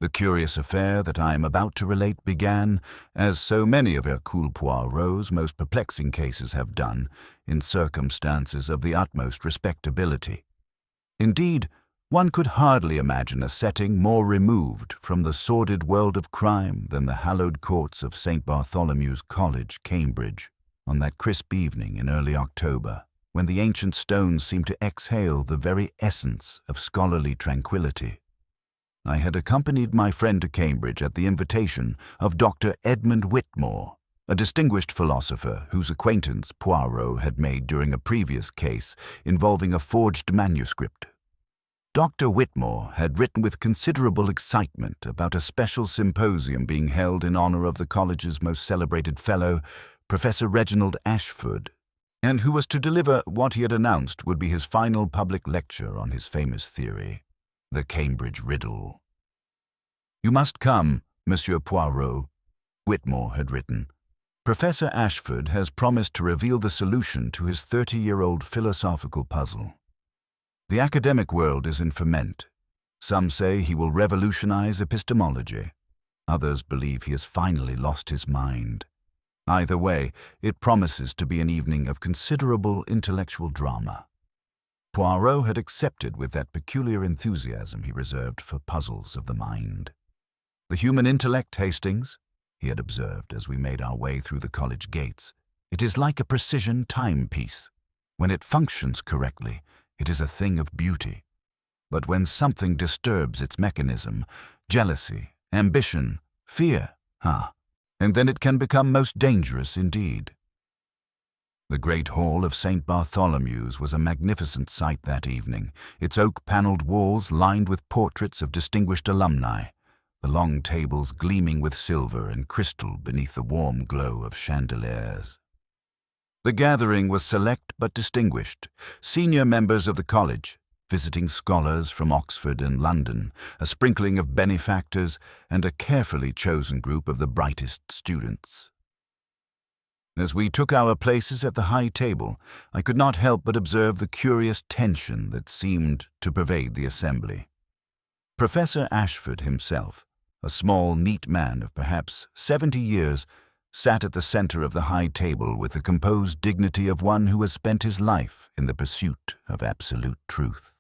The curious affair that I am about to relate began, as so many of Hercule Poirot's most perplexing cases have done, in circumstances of the utmost respectability. Indeed, one could hardly imagine a setting more removed from the sordid world of crime than the hallowed courts of St. Bartholomew's College, Cambridge, on that crisp evening in early October, when the ancient stones seemed to exhale the very essence of scholarly tranquility. I had accompanied my friend to Cambridge at the invitation of Dr. Edmund Whitmore, a distinguished philosopher whose acquaintance Poirot had made during a previous case involving a forged manuscript. Dr. Whitmore had written with considerable excitement about a special symposium being held in honor of the college's most celebrated fellow, Professor Reginald Ashford, and who was to deliver what he had announced would be his final public lecture on his famous theory, the Cambridge Riddle. "You must come, Monsieur Poirot," Whitmore had written. "Professor Ashford has promised to reveal the solution to his 30-year-old philosophical puzzle. The academic world is in ferment. Some say he will revolutionize epistemology. Others believe he has finally lost his mind. Either way, it promises to be an evening of considerable intellectual drama." Poirot had accepted with that peculiar enthusiasm he reserved for puzzles of the mind. "The human intellect, Hastings," he had observed as we made our way through the college gates, "it is like a precision timepiece. When it functions correctly, it is a thing of beauty. But when something disturbs its mechanism, jealousy, ambition, fear, and then it can become most dangerous indeed." The great hall of St. Bartholomew's was a magnificent sight that evening, its oak-paneled walls lined with portraits of distinguished alumni, the long tables gleaming with silver and crystal beneath the warm glow of chandeliers. The gathering was select but distinguished, senior members of the college, visiting scholars from Oxford and London, a sprinkling of benefactors, and a carefully chosen group of the brightest students. As we took our places at the high table, I could not help but observe the curious tension that seemed to pervade the assembly. Professor Ashford himself, a small, neat man of perhaps 70 years, sat at the center of the high table with the composed dignity of one who has spent his life in the pursuit of absolute truth.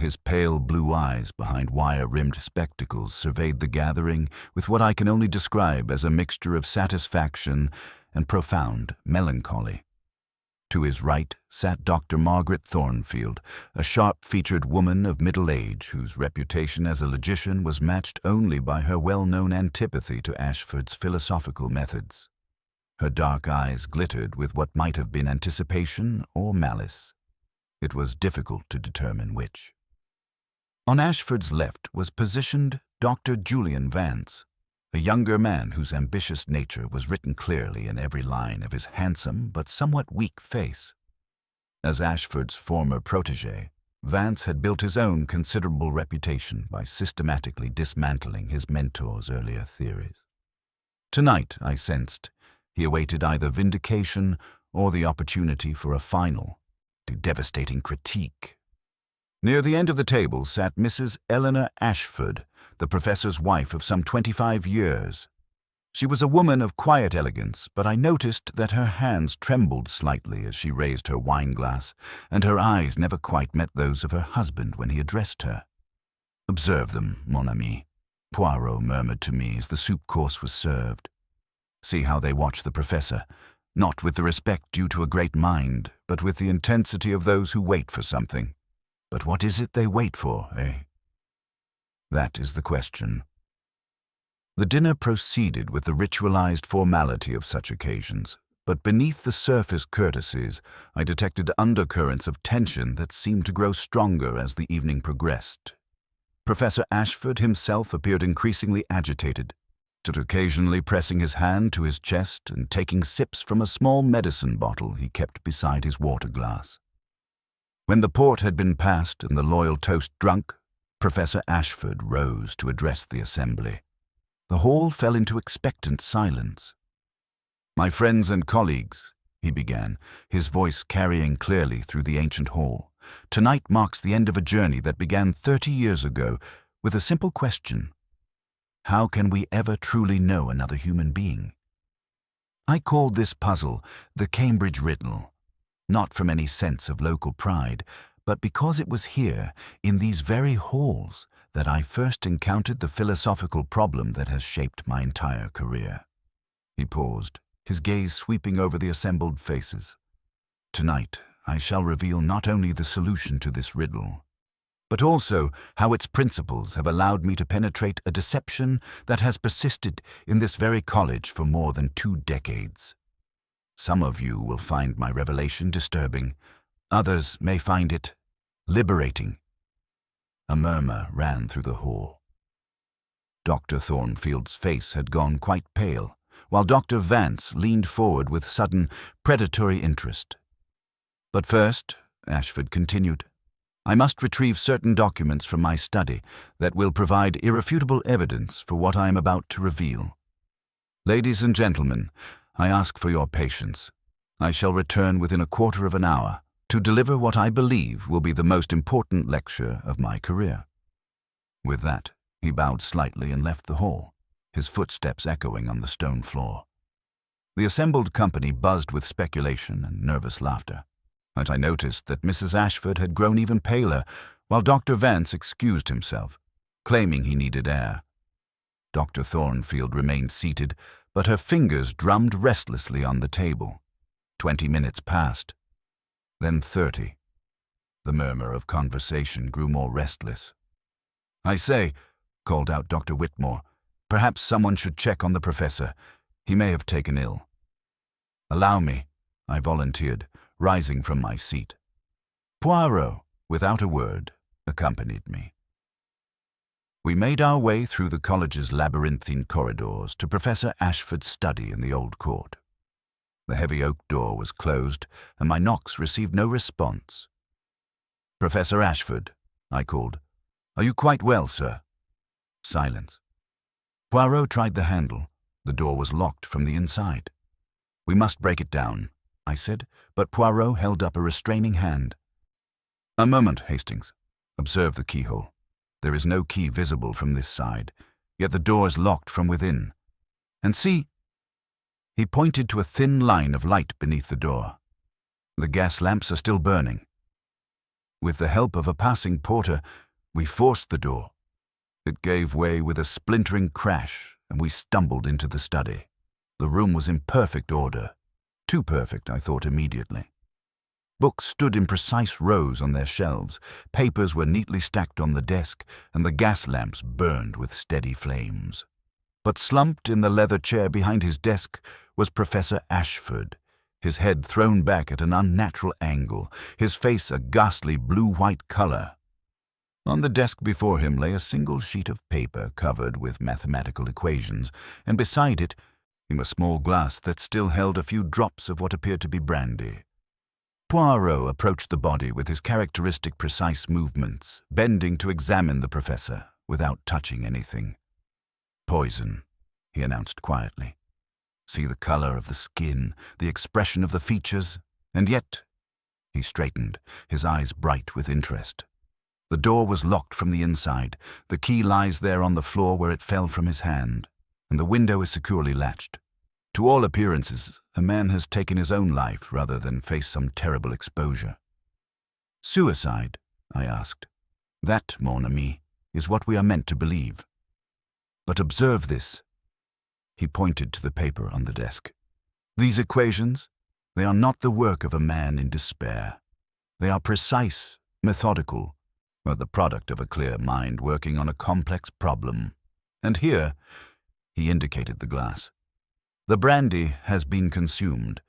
His pale blue eyes behind wire-rimmed spectacles surveyed the gathering with what I can only describe as a mixture of satisfaction and profound melancholy. To his right sat Dr. Margaret Thornfield, a sharp-featured woman of middle age whose reputation as a logician was matched only by her well-known antipathy to Ashford's philosophical methods. Her dark eyes glittered with what might have been anticipation or malice. It was difficult to determine which. On Ashford's left was positioned Dr. Julian Vance, a younger man whose ambitious nature was written clearly in every line of his handsome but somewhat weak face. As Ashford's former protégé, Vance had built his own considerable reputation by systematically dismantling his mentor's earlier theories. Tonight, I sensed, he awaited either vindication or the opportunity for a final, devastating critique. Near the end of the table sat Mrs. Eleanor Ashford, the professor's wife of some 25 years. She was a woman of quiet elegance, but I noticed that her hands trembled slightly as she raised her wine-glass, and her eyes never quite met those of her husband when he addressed her. "Observe them, mon ami," Poirot murmured to me as the soup course was served. "See how they watch the professor, not with the respect due to a great mind, but with the intensity of those who wait for something. But what is it they wait for, eh? That is the question." The dinner proceeded with the ritualized formality of such occasions, but beneath the surface courtesies, I detected undercurrents of tension that seemed to grow stronger as the evening progressed. Professor Ashford himself appeared increasingly agitated, occasionally pressing his hand to his chest and taking sips from a small medicine bottle he kept beside his water glass. When the port had been passed and the loyal toast drunk, Professor Ashford rose to address the assembly. The hall fell into expectant silence. "My friends and colleagues," he began, his voice carrying clearly through the ancient hall, "tonight marks the end of a journey that began 30 years ago with a simple question. How can we ever truly know another human being? I called this puzzle the Cambridge Riddle, not from any sense of local pride, but because it was here, in these very halls, that I first encountered the philosophical problem that has shaped my entire career. He paused, his gaze sweeping over the assembled faces. Tonight, I shall reveal not only the solution to this riddle, but also how its principles have allowed me to penetrate a deception that has persisted in this very college for more than 2 decades. Some of you will find my revelation disturbing. Others may find it liberating. A murmur ran through the hall. Dr. Thornfield's face had gone quite pale, while Dr. Vance leaned forward with sudden, predatory interest. But first, Ashford continued, I must retrieve certain documents from my study that will provide irrefutable evidence for what I am about to reveal. Ladies and gentlemen, I ask for your patience. I shall return within a quarter of an hour to deliver what I believe will be the most important lecture of my career. With that, he bowed slightly and left the hall, his footsteps echoing on the stone floor. The assembled company buzzed with speculation and nervous laughter. But I noticed that Mrs. Ashford had grown even paler, while Dr. Vance excused himself, claiming he needed air. Dr. Thornfield remained seated, but her fingers drummed restlessly on the table. 20 minutes passed, then 30. The murmur of conversation grew more restless. I say, called out Dr. Whitmore, perhaps someone should check on the professor. He may have taken ill. Allow me, I volunteered, rising from my seat. Poirot, without a word, accompanied me. We made our way through the college's labyrinthine corridors to Professor Ashford's study in the old court. The heavy oak door was closed, and my knocks received no response. Professor Ashford, I called. Are you quite well, sir? Silence. Poirot tried the handle. The door was locked from the inside. We must break it down, I said, but Poirot held up a restraining hand. A moment, Hastings. Observe the keyhole. There is no key visible from this side, yet the door is locked from within. And see, he pointed to a thin line of light beneath the door. The gas lamps are still burning. With the help of a passing porter, we forced the door. It gave way with a splintering crash, and we stumbled into the study. The room was in perfect order. Too perfect, I thought immediately. Books stood in precise rows on their shelves, papers were neatly stacked on the desk, and the gas lamps burned with steady flames. But slumped in the leather chair behind his desk was Professor Ashford, his head thrown back at an unnatural angle, his face a ghastly blue-white color. On the desk before him lay a single sheet of paper covered with mathematical equations, and beside it, in a small glass that still held a few drops of what appeared to be brandy. Poirot approached the body with his characteristic precise movements, bending to examine the professor without touching anything. Poison, he announced quietly. See the color of the skin, the expression of the features, and yet, he straightened, his eyes bright with interest. The door was locked from the inside, the key lies there on the floor where it fell from his hand, and the window is securely latched. To all appearances, a man has taken his own life rather than face some terrible exposure. Suicide, I asked. That, mon ami, is what we are meant to believe. But observe this. He pointed to the paper on the desk. These equations, they are not the work of a man in despair. They are precise, methodical, or the product of a clear mind working on a complex problem. And here, he indicated the glass. The brandy has been consumed,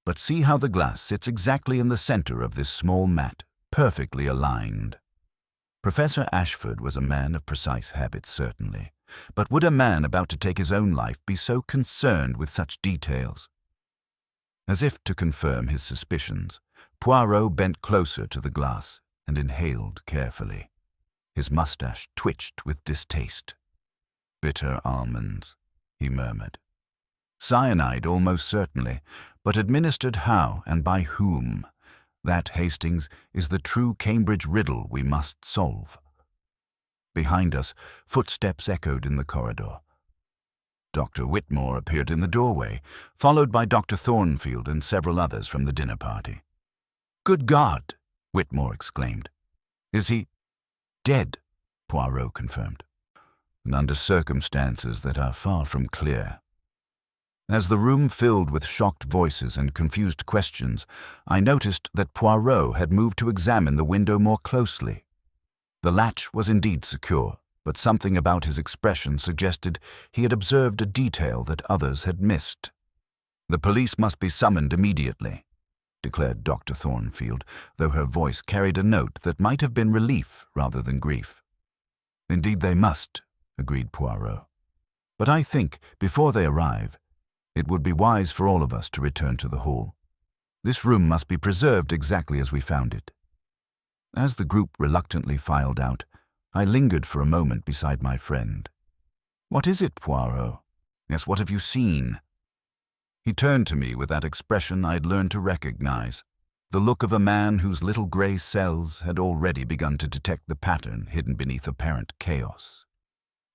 but see how the glass sits exactly in the center of this small mat, perfectly aligned. Professor Ashford was a man of precise habits, certainly, but would a man about to take his own life be so concerned with such details? As if to confirm his suspicions, Poirot bent closer to the glass and inhaled carefully. His mustache twitched with distaste. Bitter almonds, he murmured. Cyanide almost certainly, but administered how and by whom? That, Hastings, is the true Cambridge Riddle we must solve. behind us, footsteps echoed in the corridor. Dr. Whitmore appeared in the doorway, followed by Dr. Thornfield and several others from the dinner party. "Good God!" Whitmore exclaimed. "Is he dead?" Poirot confirmed. "And under circumstances that are far from clear." As the room filled with shocked voices and confused questions, I noticed that Poirot had moved to examine the window more closely. The latch was indeed secure, but something about his expression suggested he had observed a detail that others had missed. "The police must be summoned immediately," declared Dr. Thornfield, though her voice carried a note that might have been relief rather than grief. "Indeed they must," agreed Poirot. "But I think, before they arrive, it would be wise for all of us to return to the hall. This room must be preserved exactly as we found it." As the group reluctantly filed out, I lingered for a moment beside my friend. "What is it, Poirot? Yes, what have you seen?" He turned to me with that expression I'd learned to recognize, the look of a man whose little gray cells had already begun to detect the pattern hidden beneath apparent chaos.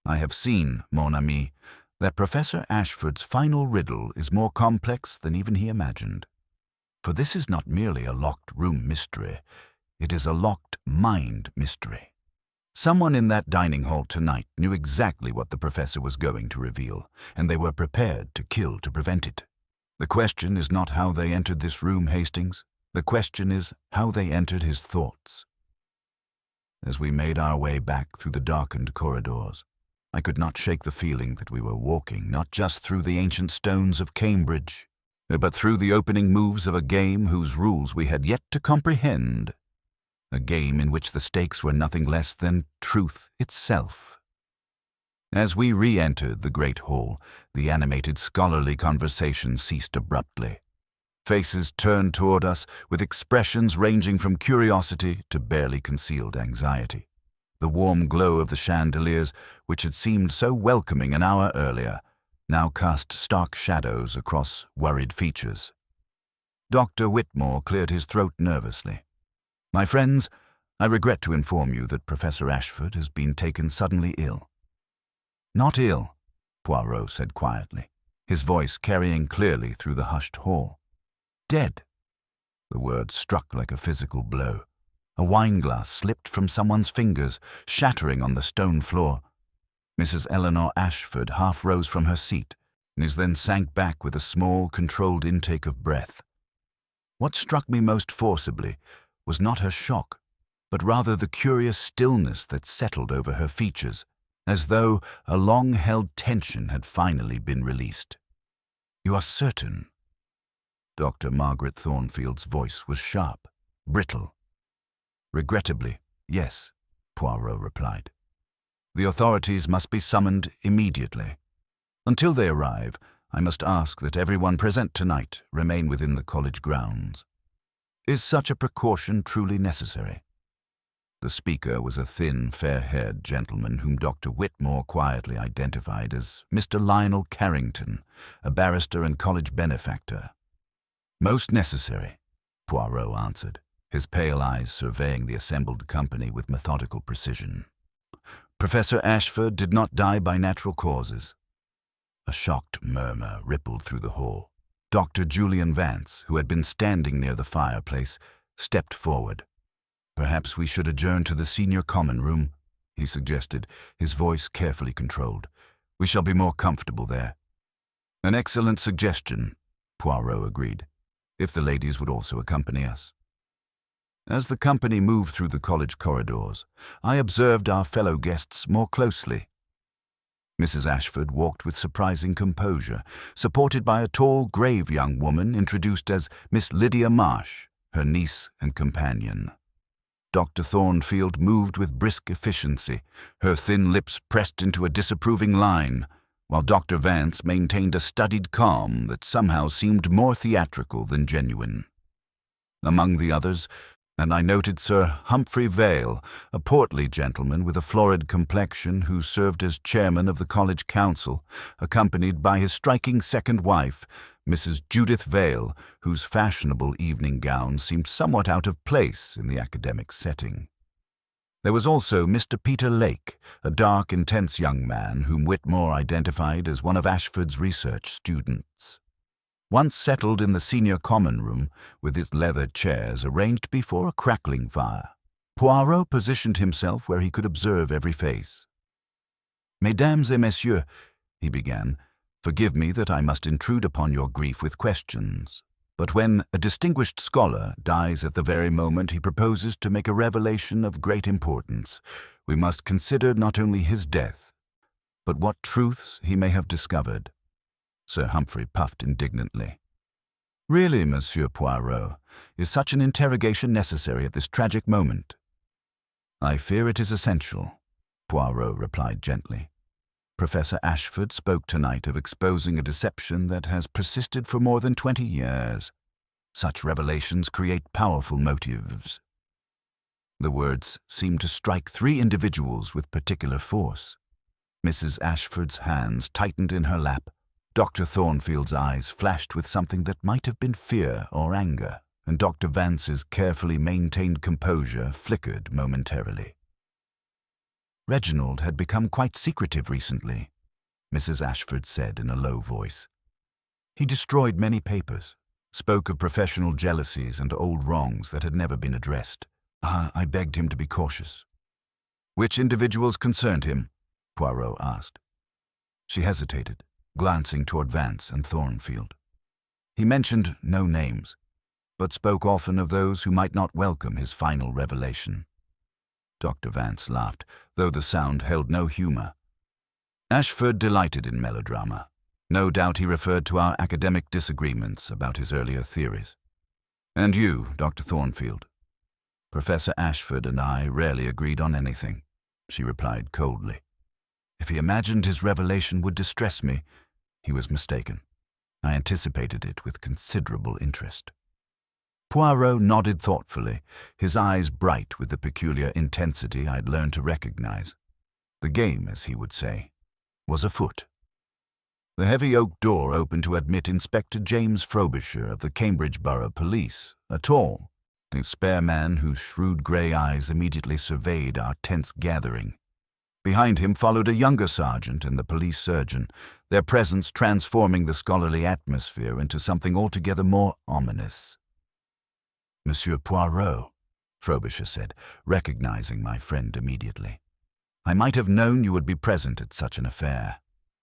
"I have seen, mon ami, that Professor Ashford's final riddle is more complex than even he imagined. For this is not merely a locked room mystery, it is a locked mind mystery. Someone in that dining hall tonight knew exactly what the professor was going to reveal, and they were prepared to kill to prevent it. The question is not how they entered this room, Hastings. The question is how they entered his thoughts." As we made our way back through the darkened corridors, I could not shake the feeling that we were walking not just through the ancient stones of Cambridge, but through the opening moves of a game whose rules we had yet to comprehend. A game in which the stakes were nothing less than truth itself. As we re-entered the great hall, the animated scholarly conversation ceased abruptly. Faces turned toward us with expressions ranging from curiosity to barely concealed anxiety. The warm glow of the chandeliers, which had seemed so welcoming an hour earlier, now cast stark shadows across worried features. Dr. Whitmore cleared his throat nervously. "My friends, I regret to inform you that Professor Ashford has been taken suddenly ill." "Not ill," Poirot said quietly, his voice carrying clearly through the hushed hall. "Dead." The word struck like a physical blow. A wineglass slipped from someone's fingers, shattering on the stone floor. Mrs. Eleanor Ashford half rose from her seat, and then sank back with a small, controlled intake of breath. What struck me most forcibly was not her shock, but rather the curious stillness that settled over her features, as though a long-held tension had finally been released. "You are certain?" Dr. Margaret Thornfield's voice was sharp, brittle. "Regrettably, yes," Poirot replied. "The authorities must be summoned immediately. Until they arrive, I must ask that everyone present tonight remain within the college grounds. Is such a precaution truly necessary?" The speaker was a thin, fair-haired gentleman whom Dr. Whitmore quietly identified as Mr. Lionel Carrington, a barrister and college benefactor. "Most necessary," Poirot answered, his pale eyes surveying the assembled company with methodical precision. "Professor Ashford did not die by natural causes." A shocked murmur rippled through the hall. Dr. Julian Vance, who had been standing near the fireplace, stepped forward. "Perhaps we should adjourn to the senior common room," he suggested, his voice carefully controlled. "We shall be more comfortable there." "An excellent suggestion," Poirot agreed, "if the ladies would also accompany us." As the company moved through the college corridors, I observed our fellow guests more closely. Mrs. Ashford walked with surprising composure, supported by a tall, grave young woman introduced as Miss Lydia Marsh, her niece and companion. Dr. Thornfield moved with brisk efficiency, her thin lips pressed into a disapproving line, while Dr. Vance maintained a studied calm that somehow seemed more theatrical than genuine. Among the others, and I noted Sir Humphrey Vale, a portly gentleman with a florid complexion who served as chairman of the college council, accompanied by his striking second wife, Mrs. Judith Vale, whose fashionable evening gown seemed somewhat out of place in the academic setting. There was also Mr. Peter Lake, a dark, intense young man whom Whitmore identified as one of Ashford's research students. Once settled in the senior common room, with its leather chairs arranged before a crackling fire, Poirot positioned himself where he could observe every face. "Mesdames et messieurs," he began, "forgive me that I must intrude upon your grief with questions. But when a distinguished scholar dies at the very moment he proposes to make a revelation of great importance, we must consider not only his death, but what truths he may have discovered." Sir Humphrey puffed indignantly. "Really, Monsieur Poirot, is such an interrogation necessary at this tragic moment?" "I fear it is essential," Poirot replied gently. "Professor Ashford spoke tonight of exposing a deception that has persisted for more than 20 years. Such revelations create powerful motives." The words seemed to strike 3 individuals with particular force. Mrs. Ashford's hands tightened in her lap. Dr. Thornfield's eyes flashed with something that might have been fear or anger, and Dr. Vance's carefully maintained composure flickered momentarily. "Reginald had become quite secretive recently," Mrs. Ashford said in a low voice. "He destroyed many papers, spoke of professional jealousies and old wrongs that had never been addressed. I begged him to be cautious." "Which individuals concerned him?" Poirot asked. She hesitated, glancing toward Vance and Thornfield. He mentioned no names, but spoke often of those who might not welcome his final revelation. Dr. Vance laughed, though the sound held no humor. Ashford delighted in melodrama. No doubt he referred to our academic disagreements about his earlier theories. "And you, Dr. Thornfield?" "Professor Ashford and I rarely agreed on anything," she replied coldly. "If he imagined his revelation would distress me, he was mistaken. I anticipated it with considerable interest." Poirot nodded thoughtfully, his eyes bright with the peculiar intensity I'd learned to recognize. The game, as he would say, was afoot. The heavy oak door opened to admit Inspector James Frobisher of the Cambridge Borough Police, a tall, spare man whose shrewd grey eyes immediately surveyed our tense gathering. Behind him followed a younger sergeant and the police surgeon, their presence transforming the scholarly atmosphere into something altogether more ominous. "Monsieur Poirot," Frobisher said, recognizing my friend immediately. "I might have known you would be present at such an affair.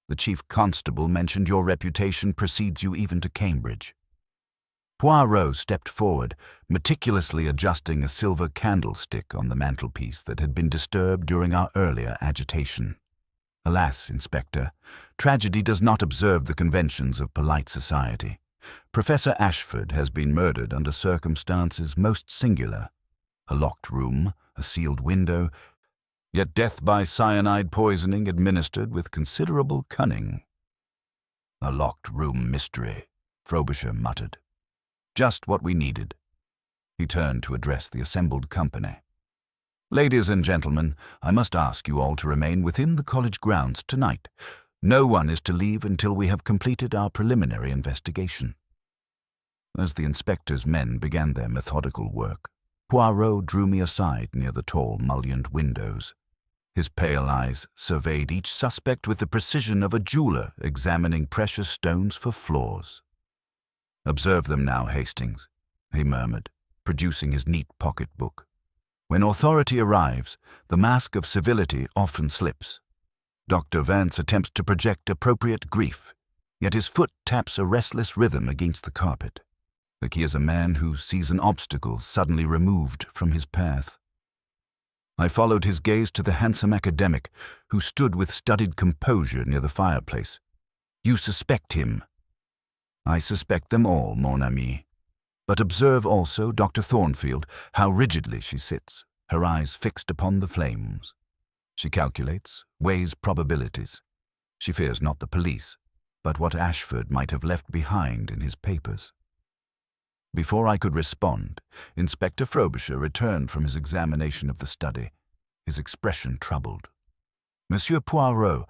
The chief constable mentioned your reputation precedes you even to Cambridge." Poirot stepped forward, meticulously adjusting a silver candlestick on the mantelpiece that had been disturbed during our earlier agitation. "Alas, Inspector, tragedy does not observe the conventions of polite society. Professor Ashford has been murdered under circumstances most singular. A locked room, a sealed window, yet death by cyanide poisoning administered with considerable cunning." "A locked room mystery," Frobisher muttered. "Just what we needed." He turned to address the assembled company. "Ladies and gentlemen, I must ask you all to remain within the college grounds tonight. No one is to leave until we have completed our preliminary investigation." As the inspector's men began their methodical work, Poirot drew me aside near the tall, mullioned windows. His pale eyes surveyed each suspect with the precision of a jeweler examining precious stones for flaws. "Observe them now, Hastings," he murmured, producing his neat pocketbook. "When authority arrives, the mask of civility often slips. Dr. Vance attempts to project appropriate grief, yet his foot taps a restless rhythm against the carpet, like he is a man who sees an obstacle suddenly removed from his path." I followed his gaze to the handsome academic, who stood with studied composure near the fireplace. "You suspect him?" "I suspect them all, mon ami. But observe also Dr. Thornfield, how rigidly she sits, her eyes fixed upon the flames. She calculates, weighs probabilities. She fears not the police, but what Ashford might have left behind in his papers." Before I could respond, Inspector Frobisher returned from his examination of the study, his expression troubled. "Monsieur Poirot,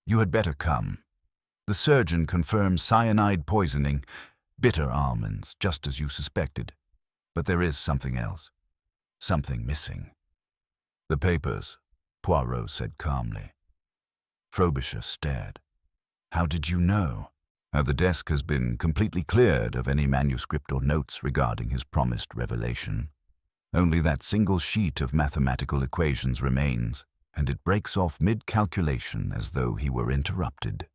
you had better come. The surgeon confirms cyanide poisoning, bitter almonds, just as you suspected. But there is something else, something missing." "The papers," Poirot said calmly. Frobisher stared. "How did you know?" "The desk has been completely cleared of any manuscript or notes regarding his promised revelation. Only that single sheet of mathematical equations remains, and it breaks off mid-calculation as though he were interrupted.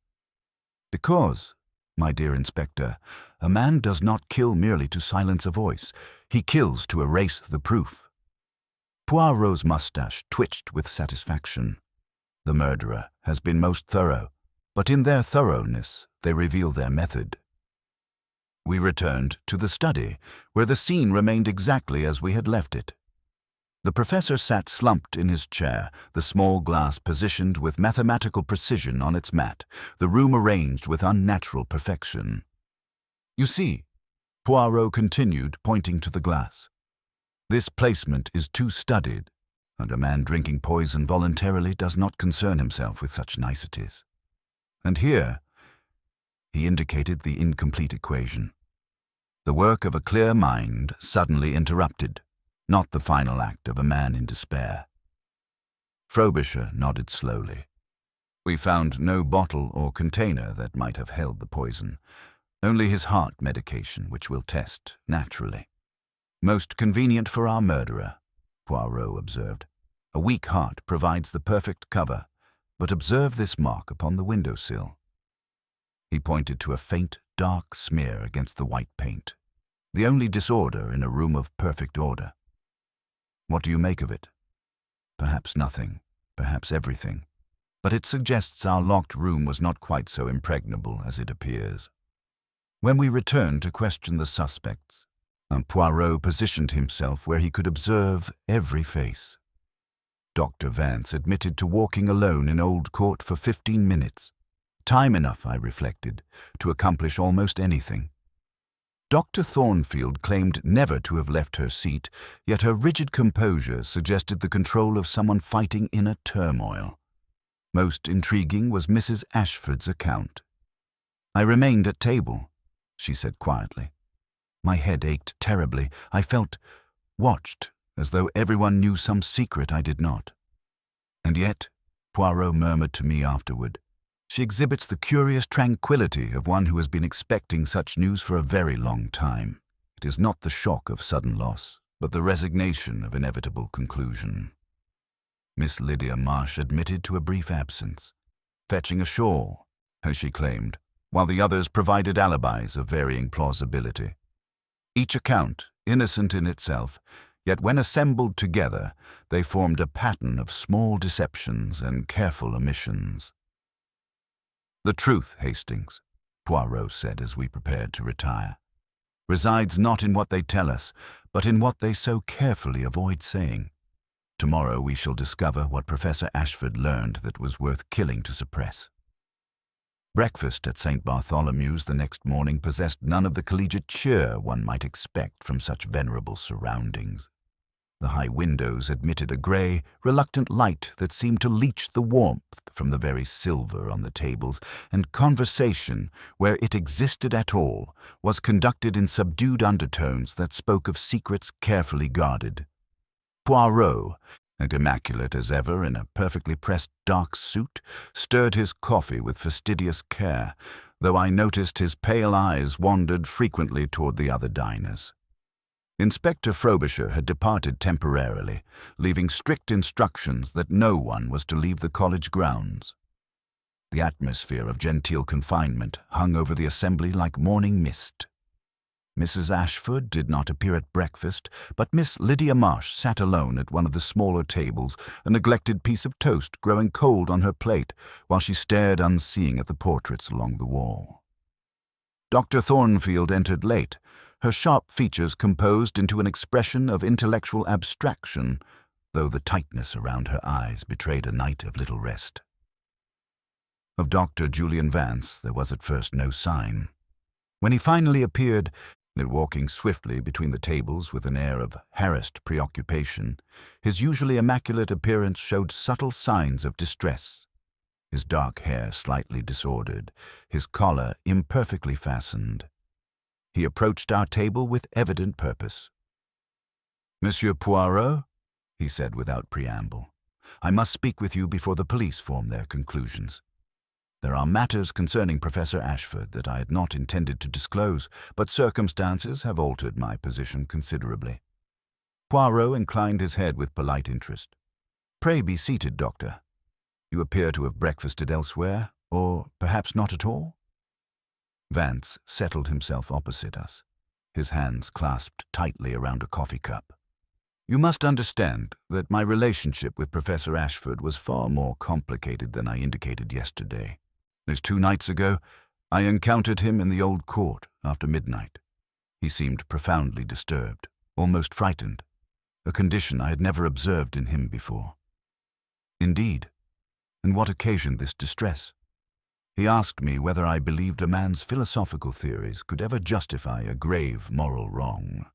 Because, my dear Inspector, a man does not kill merely to silence a voice. He kills to erase the proof." Poirot's mustache twitched with satisfaction. The murderer has been most thorough, but in their thoroughness they reveal their method. We returned to the study, where the scene remained exactly as we had left it. The professor sat slumped in his chair, the small glass positioned with mathematical precision on its mat, the room arranged with unnatural perfection. "You see," Poirot continued, pointing to the glass, "this placement is too studied, and a man drinking poison voluntarily does not concern himself with such niceties. And here," he indicated the incomplete equation, "the work of a clear mind suddenly interrupted, not the final act of a man in despair." Frobisher nodded slowly. "We found no bottle or container that might have held the poison, only his heart medication, which we'll test, naturally. Most convenient for our murderer," Poirot observed. "A weak heart provides the perfect cover, but observe this mark upon the windowsill." He pointed to a faint, dark smear against the white paint, the only disorder in a room of perfect order. "What do you make of it?" "Perhaps nothing, perhaps everything, but it suggests our locked room was not quite so impregnable as it appears." When we returned to question the suspects, Poirot positioned himself where he could observe every face. Dr. Vance admitted to walking alone in Old Court for 15 minutes. Time enough, I reflected, to accomplish almost anything. Dr. Thornfield claimed never to have left her seat, yet her rigid composure suggested the control of someone fighting inner turmoil. Most intriguing was Mrs. Ashford's account. "I remained at table," she said quietly. "My head ached terribly. I felt watched, as though everyone knew some secret I did not. And yet," Poirot murmured to me afterward, "she exhibits the curious tranquility of one who has been expecting such news for a very long time. It is not the shock of sudden loss, but the resignation of inevitable conclusion." Miss Lydia Marsh admitted to a brief absence, fetching a shawl, as she claimed, while the others provided alibis of varying plausibility. Each account, innocent in itself, yet when assembled together, they formed a pattern of small deceptions and careful omissions. "The truth, Hastings," Poirot said as we prepared to retire, "resides not in what they tell us, but in what they so carefully avoid saying. Tomorrow we shall discover what Professor Ashford learned that was worth killing to suppress." Breakfast at St. Bartholomew's the next morning possessed none of the collegiate cheer one might expect from such venerable surroundings. The high windows admitted a grey, reluctant light that seemed to leach the warmth from the very silver on the tables, and conversation, where it existed at all, was conducted in subdued undertones that spoke of secrets carefully guarded. Poirot, and immaculate as ever in a perfectly pressed dark suit, stirred his coffee with fastidious care, though I noticed his pale eyes wandered frequently toward the other diners. Inspector Frobisher had departed temporarily, leaving strict instructions that no one was to leave the college grounds. The atmosphere of genteel confinement hung over the assembly like morning mist. Mrs. Ashford did not appear at breakfast, but Miss Lydia Marsh sat alone at one of the smaller tables, a neglected piece of toast growing cold on her plate, while she stared unseeing at the portraits along the wall. Dr. Thornfield entered late, her sharp features composed into an expression of intellectual abstraction, though the tightness around her eyes betrayed a night of little rest. Of Dr. Julian Vance there was at first no sign. When he finally appeared, walking swiftly between the tables with an air of harassed preoccupation, his usually immaculate appearance showed subtle signs of distress. His dark hair slightly disordered, his collar imperfectly fastened. He approached our table with evident purpose. "Monsieur Poirot?" he said without preamble. "I must speak with you before the police form their conclusions. There are matters concerning Professor Ashford that I had not intended to disclose, but circumstances have altered my position considerably." Poirot inclined his head with polite interest. "Pray be seated, Doctor. You appear to have breakfasted elsewhere, or perhaps not at all?" Vance settled himself opposite us, his hands clasped tightly around a coffee cup. "You must understand that my relationship with Professor Ashford was far more complicated than I indicated yesterday. As 2 nights ago, I encountered him in the old court after midnight. He seemed profoundly disturbed, almost frightened, a condition I had never observed in him before." "Indeed? And what occasioned this distress?" "He asked me whether I believed a man's philosophical theories could ever justify a grave moral wrong.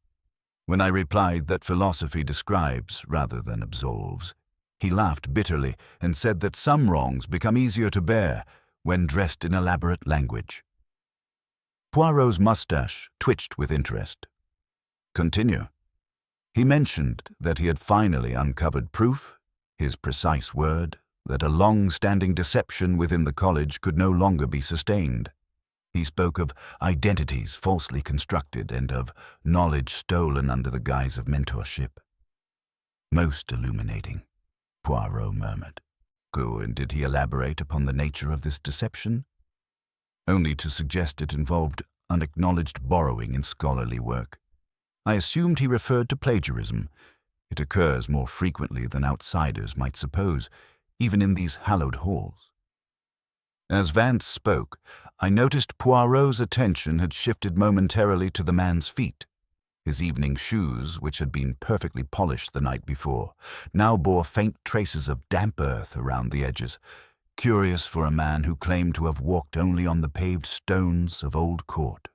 When I replied that philosophy describes rather than absolves, he laughed bitterly and said that some wrongs become easier to bear when dressed in elaborate language." Poirot's mustache twitched with interest. "Continue." "He mentioned that he had finally uncovered proof, his precise word, that a long-standing deception within the college could no longer be sustained. He spoke of identities falsely constructed and of knowledge stolen under the guise of mentorship." "Most illuminating," Poirot murmured. "And did he elaborate upon the nature of this deception?" "Only to suggest it involved unacknowledged borrowing in scholarly work. I assumed he referred to plagiarism. It occurs more frequently than outsiders might suppose, even in these hallowed halls." As Vance spoke, I noticed Poirot's attention had shifted momentarily to the man's feet. His evening shoes, which had been perfectly polished the night before, now bore faint traces of damp earth around the edges, curious for a man who claimed to have walked only on the paved stones of Old Court.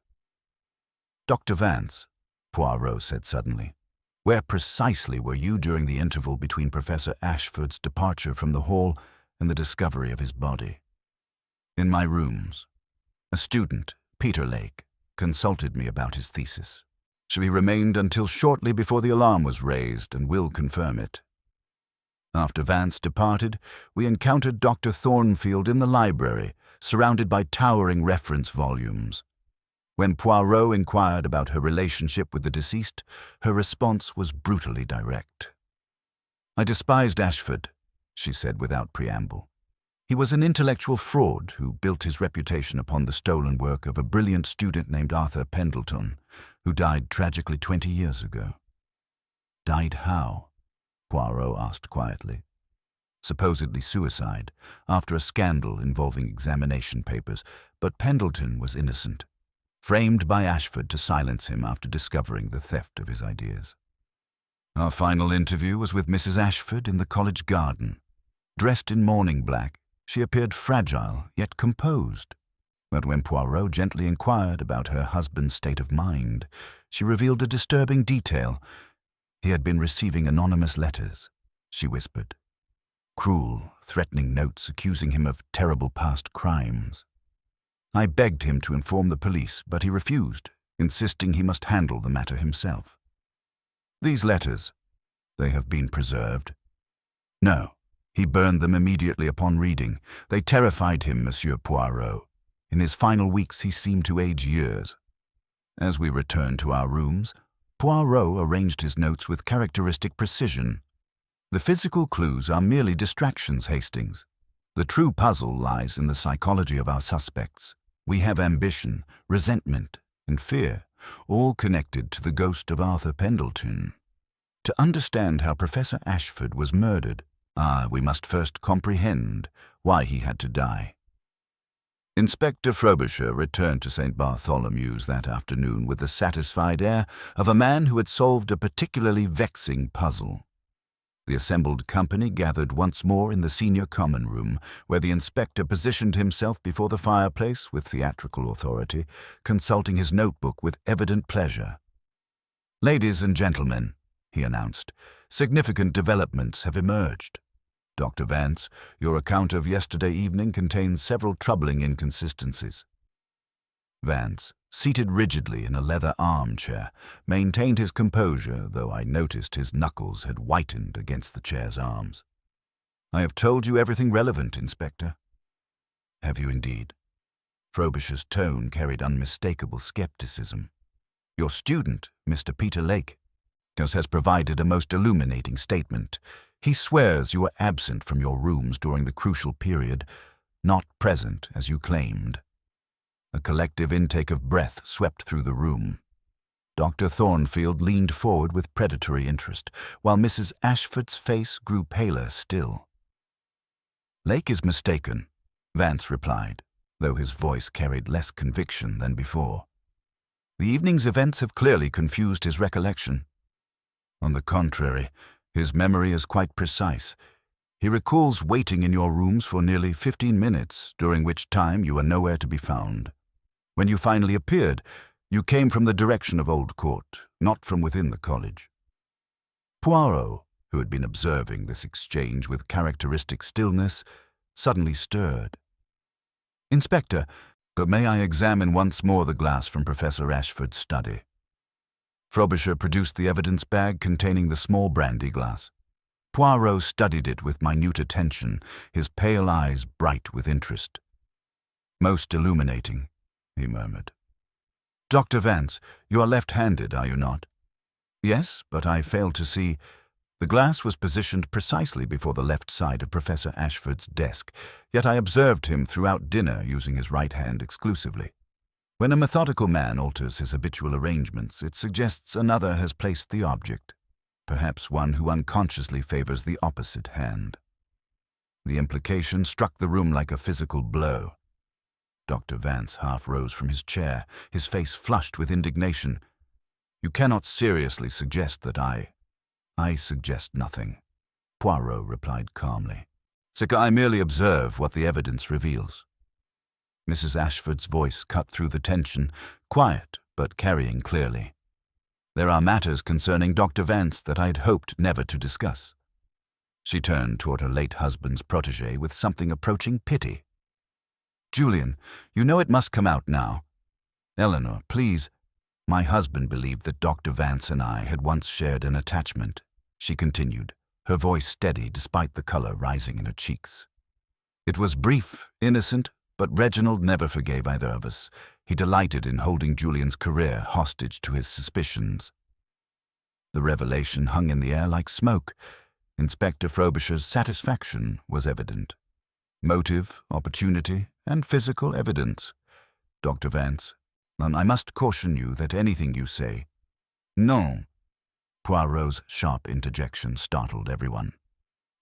"Dr. Vance," Poirot said suddenly, "where precisely were you during the interval between Professor Ashford's departure from the hall and the discovery of his body?" "In my rooms. A student, Peter Lake, consulted me about his thesis. She remained until shortly before the alarm was raised and will confirm it. After Vance departed, we encountered Dr. Thornfield in the library, surrounded by towering reference volumes. When Poirot inquired about her relationship with the deceased, her response was brutally direct. "I despised Ashford," she said without preamble. "He was an intellectual fraud who built his reputation upon the stolen work of a brilliant student named Arthur Pendleton, who died tragically 20 years ago." "Died how?" Poirot asked quietly. "Supposedly suicide, after a scandal involving examination papers, but Pendleton was innocent, framed by Ashford to silence him after discovering the theft of his ideas. Our final interview was with Mrs. Ashford in the college garden. Dressed in mourning black, she appeared fragile yet composed. But when Poirot gently inquired about her husband's state of mind, she revealed a disturbing detail. "He had been receiving anonymous letters," she whispered. "Cruel, threatening notes accusing him of terrible past crimes. I begged him to inform the police, but he refused, insisting he must handle the matter himself." "These letters, they have been preserved?" "No. He burned them immediately upon reading. They terrified him, Monsieur Poirot. In his final weeks he seemed to age years." As we returned to our rooms, Poirot arranged his notes with characteristic precision. "The physical clues are merely distractions, Hastings. The true puzzle lies in the psychology of our suspects. We have ambition, resentment, and fear, all connected to the ghost of Arthur Pendleton. To understand how Professor Ashford was murdered, we must first comprehend why he had to die." Inspector Frobisher returned to St. Bartholomew's that afternoon with the satisfied air of a man who had solved a particularly vexing puzzle. The assembled company gathered once more in the senior common room, where the inspector positioned himself before the fireplace with theatrical authority, consulting his notebook with evident pleasure. "Ladies and gentlemen," he announced, "significant developments have emerged. Dr. Vance, your account of yesterday evening contains several troubling inconsistencies." Vance, seated rigidly in a leather armchair, maintained his composure, though I noticed his knuckles had whitened against the chair's arms. "I have told you everything relevant, Inspector." "Have you indeed?" Frobisher's tone carried unmistakable skepticism. "Your student, Mr. Peter Lake, has provided a most illuminating statement. He swears you were absent from your rooms during the crucial period, not present as you claimed." A collective intake of breath swept through the room. Dr. Thornfield leaned forward with predatory interest, while Mrs. Ashford's face grew paler still. "Lake is mistaken," Vance replied, though his voice carried less conviction than before. "The evening's events have clearly confused his recollection. On the contrary, his memory is quite precise. He recalls waiting in your rooms for nearly 15 minutes, during which time you were nowhere to be found. When you finally appeared, you came from the direction of Old Court, not from within the college." Poirot, who had been observing this exchange with characteristic stillness, suddenly stirred. "Inspector, may I examine once more the glass from Professor Ashford's study?" Frobisher produced the evidence bag containing the small brandy glass. Poirot studied it with minute attention, his pale eyes bright with interest. "Most illuminating," he murmured. "Dr. Vance, you are left-handed, are you not?" "Yes, but I fail to see—" The glass was positioned precisely before the left side of Professor Ashford's desk, yet I observed him throughout dinner using his right hand exclusively. When a methodical man alters his habitual arrangements, it suggests another has placed the object, perhaps one who unconsciously favors the opposite hand. The implication struck the room like a physical blow. Dr. Vance half rose from his chair, his face flushed with indignation. "You cannot seriously suggest that I suggest nothing," Poirot replied calmly. "I merely observe what the evidence reveals." Mrs. Ashford's voice cut through the tension, quiet but carrying clearly. "There are matters concerning Dr. Vance that I had hoped never to discuss." She turned toward her late husband's protégé with something approaching pity. "Julian, you know it must come out now. Eleanor, please." "My husband believed that Dr. Vance and I had once shared an attachment," she continued, her voice steady despite the color rising in her cheeks. "It was brief, innocent, but Reginald never forgave either of us. He delighted in holding Julian's career hostage to his suspicions." The revelation hung in the air like smoke. Inspector Frobisher's satisfaction was evident. Motive, opportunity, and physical evidence. "Dr. Vance, I must caution you that anything you say—" "Non." Poirot's sharp interjection startled everyone.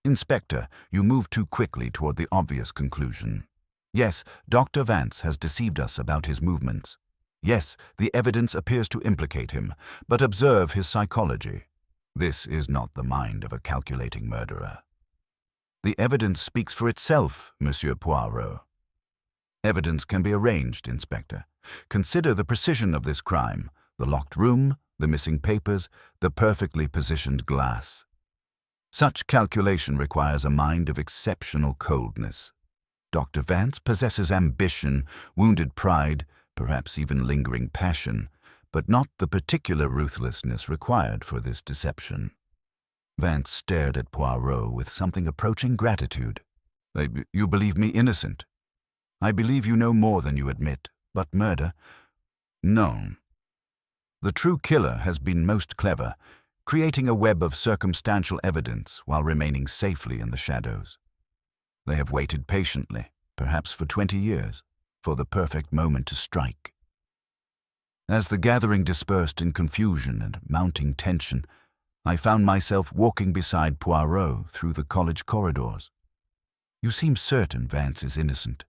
"Inspector, you move too quickly toward the obvious conclusion. Yes, Dr. Vance has deceived us about his movements. Yes, the evidence appears to implicate him, but observe his psychology. This is not the mind of a calculating murderer." "The evidence speaks for itself, Monsieur Poirot." "Evidence can be arranged, Inspector. Consider the precision of this crime, the locked room, the missing papers, the perfectly positioned glass. Such calculation requires a mind of exceptional coldness. Dr. Vance possesses ambition, wounded pride, perhaps even lingering passion, but not the particular ruthlessness required for this deception." Vance stared at Poirot with something approaching gratitude. "You believe me innocent? I believe you know more than you admit, but murder? No. The true killer has been most clever, creating a web of circumstantial evidence while remaining safely in the shadows. They have waited patiently, perhaps for 20 years, for the perfect moment to strike. As the gathering dispersed in confusion and mounting tension, I found myself walking beside Poirot through the college corridors. "You seem certain Vance is innocent,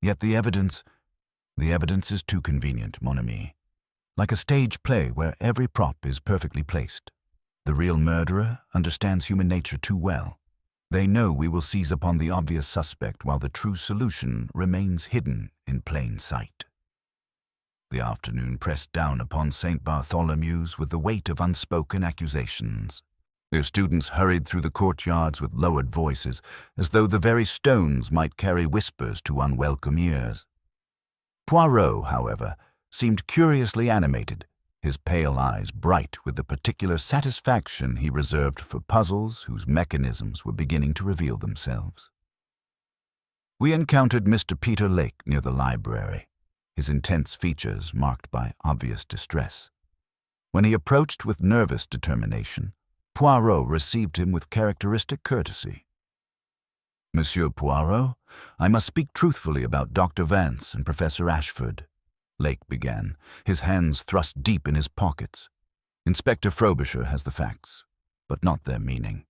yet the evidence is too convenient, mon ami. Like a stage play where every prop is perfectly placed. The real murderer understands human nature too well. They know we will seize upon the obvious suspect while the true solution remains hidden in plain sight." The afternoon pressed down upon St. Bartholomew's with the weight of unspoken accusations. Their students hurried through the courtyards with lowered voices, as though the very stones might carry whispers to unwelcome ears. Poirot, however, seemed curiously animated, his pale eyes bright with the particular satisfaction he reserved for puzzles whose mechanisms were beginning to reveal themselves. We encountered Mr. Peter Lake near the library, his intense features marked by obvious distress. When he approached with nervous determination, Poirot received him with characteristic courtesy. "Monsieur Poirot, I must speak truthfully about Dr. Vance and Professor Ashford," Lake began, his hands thrust deep in his pockets. "Inspector Frobisher has the facts, but not their meaning."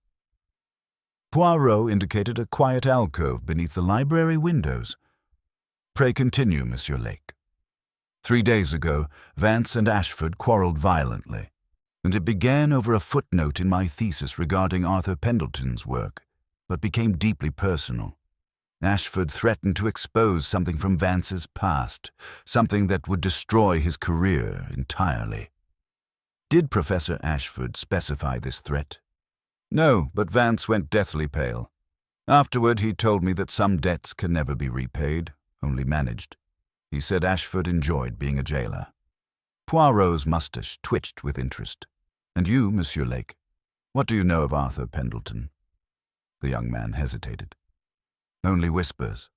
Poirot indicated a quiet alcove beneath the library windows. "Pray continue, Monsieur Lake." 3 days ago, Vance and Ashford quarreled violently, and it began over a footnote in my thesis regarding Arthur Pendleton's work, but became deeply personal. Ashford threatened to expose something from Vance's past, something that would destroy his career entirely. Did Professor Ashford specify this threat? No, but Vance went deathly pale. Afterward, he told me that some debts can never be repaid, only managed. He said Ashford enjoyed being a jailer. Poirot's moustache twitched with interest. "And you, Monsieur Lake, what do you know of Arthur Pendleton?" The young man hesitated. "Only whispers.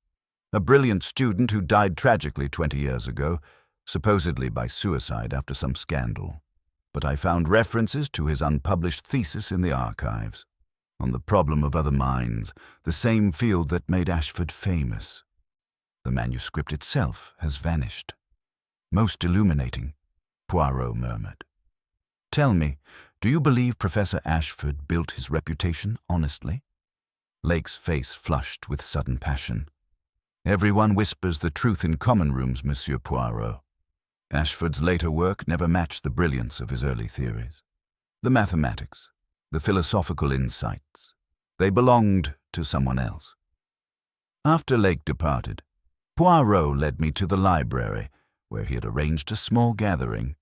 A brilliant student who died tragically 20 years ago, supposedly by suicide after some scandal. But I found references to his unpublished thesis in the archives, on the problem of other minds, the same field that made Ashford famous. The manuscript itself has vanished." "Most illuminating," Poirot murmured. "Tell me, do you believe Professor Ashford built his reputation honestly?" Lake's face flushed with sudden passion. "Everyone whispers the truth in common rooms, Monsieur Poirot. Ashford's later work never matched the brilliance of his early theories. The mathematics, the philosophical insights, they belonged to someone else." After Lake departed, Poirot led me to the library, where he had arranged a small gathering.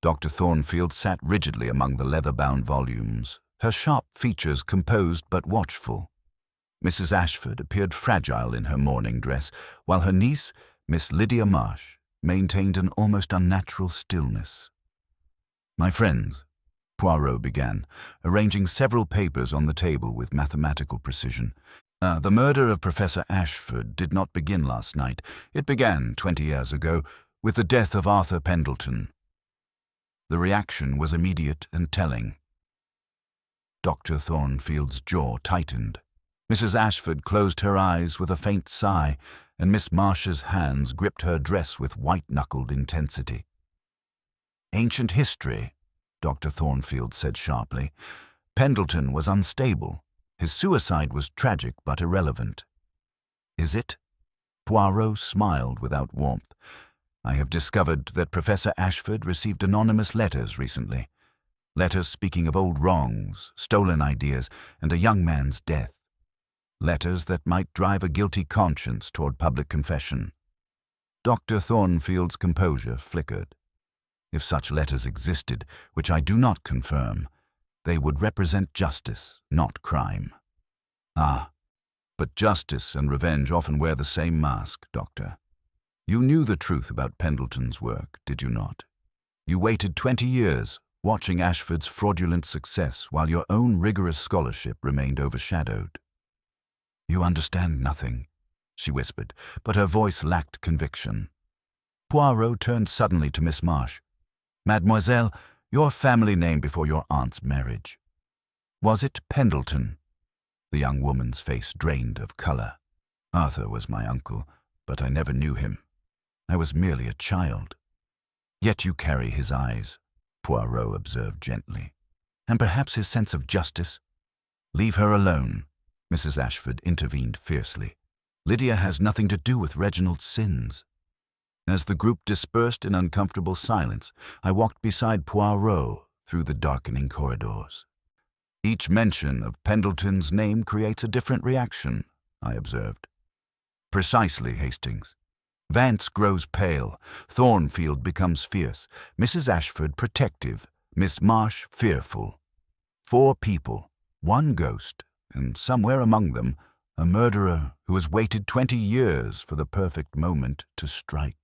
Dr. Thornfield sat rigidly among the leather-bound volumes, her sharp features composed but watchful. Mrs. Ashford appeared fragile in her mourning dress, while her niece, Miss Lydia Marsh, maintained an almost unnatural stillness. "My friends," Poirot began, arranging several papers on the table with mathematical precision, "the murder of Professor Ashford did not begin last night. It began 20 years ago with the death of Arthur Pendleton." The reaction was immediate and telling. Dr. Thornfield's jaw tightened. Mrs. Ashford closed her eyes with a faint sigh, and Miss Marsh's hands gripped her dress with white-knuckled intensity. "Ancient history," Dr. Thornfield said sharply. "Pendleton was unstable. His suicide was tragic but irrelevant." "Is it?" Poirot smiled without warmth. "I have discovered that Professor Ashford received anonymous letters recently. Letters speaking of old wrongs, stolen ideas, and a young man's death. Letters that might drive a guilty conscience toward public confession." Dr. Thornfield's composure flickered. "If such letters existed, which I do not confirm, they would represent justice, not crime." "Ah, but justice and revenge often wear the same mask, Doctor. You knew the truth about Pendleton's work, did you not? You waited 20 years, watching Ashford's fraudulent success while your own rigorous scholarship remained overshadowed." "You understand nothing," she whispered, but her voice lacked conviction. Poirot turned suddenly to Miss Marsh. "Mademoiselle, your family name before your aunt's marriage. Was it Pendleton?" The young woman's face drained of color. "Arthur was my uncle, but I never knew him. I was merely a child." "Yet you carry his eyes," Poirot observed gently. "And perhaps his sense of justice." "Leave her alone," Mrs. Ashford intervened fiercely. "Lydia has nothing to do with Reginald's sins." As the group dispersed in uncomfortable silence, I walked beside Poirot through the darkening corridors. "Each mention of Pendleton's name creates a different reaction," I observed. "Precisely, Hastings. Vance grows pale, Thornfield becomes fierce, Mrs. Ashford protective, Miss Marsh fearful. 4 people, 1 ghost, and somewhere among them, a murderer who has waited 20 years for the perfect moment to strike."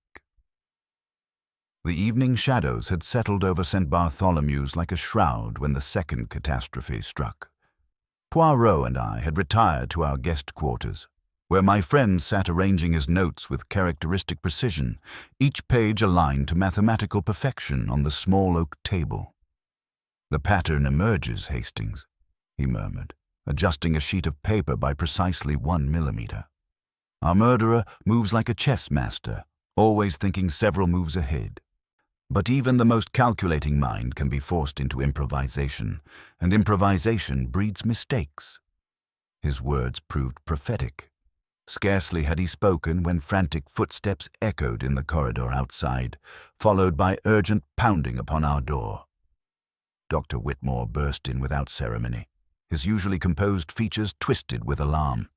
The evening shadows had settled over St. Bartholomew's like a shroud when the second catastrophe struck. Poirot and I had retired to our guest quarters, where my friend sat arranging his notes with characteristic precision, each page aligned to mathematical perfection on the small oak table. "The pattern emerges, Hastings," he murmured, adjusting a sheet of paper by precisely 1 millimeter. "Our murderer moves like a chess master, always thinking several moves ahead. But even the most calculating mind can be forced into improvisation, and improvisation breeds mistakes." His words proved prophetic. Scarcely had he spoken when frantic footsteps echoed in the corridor outside, followed by urgent pounding upon our door. Dr. Whitmore burst in without ceremony, his usually composed features twisted with alarm.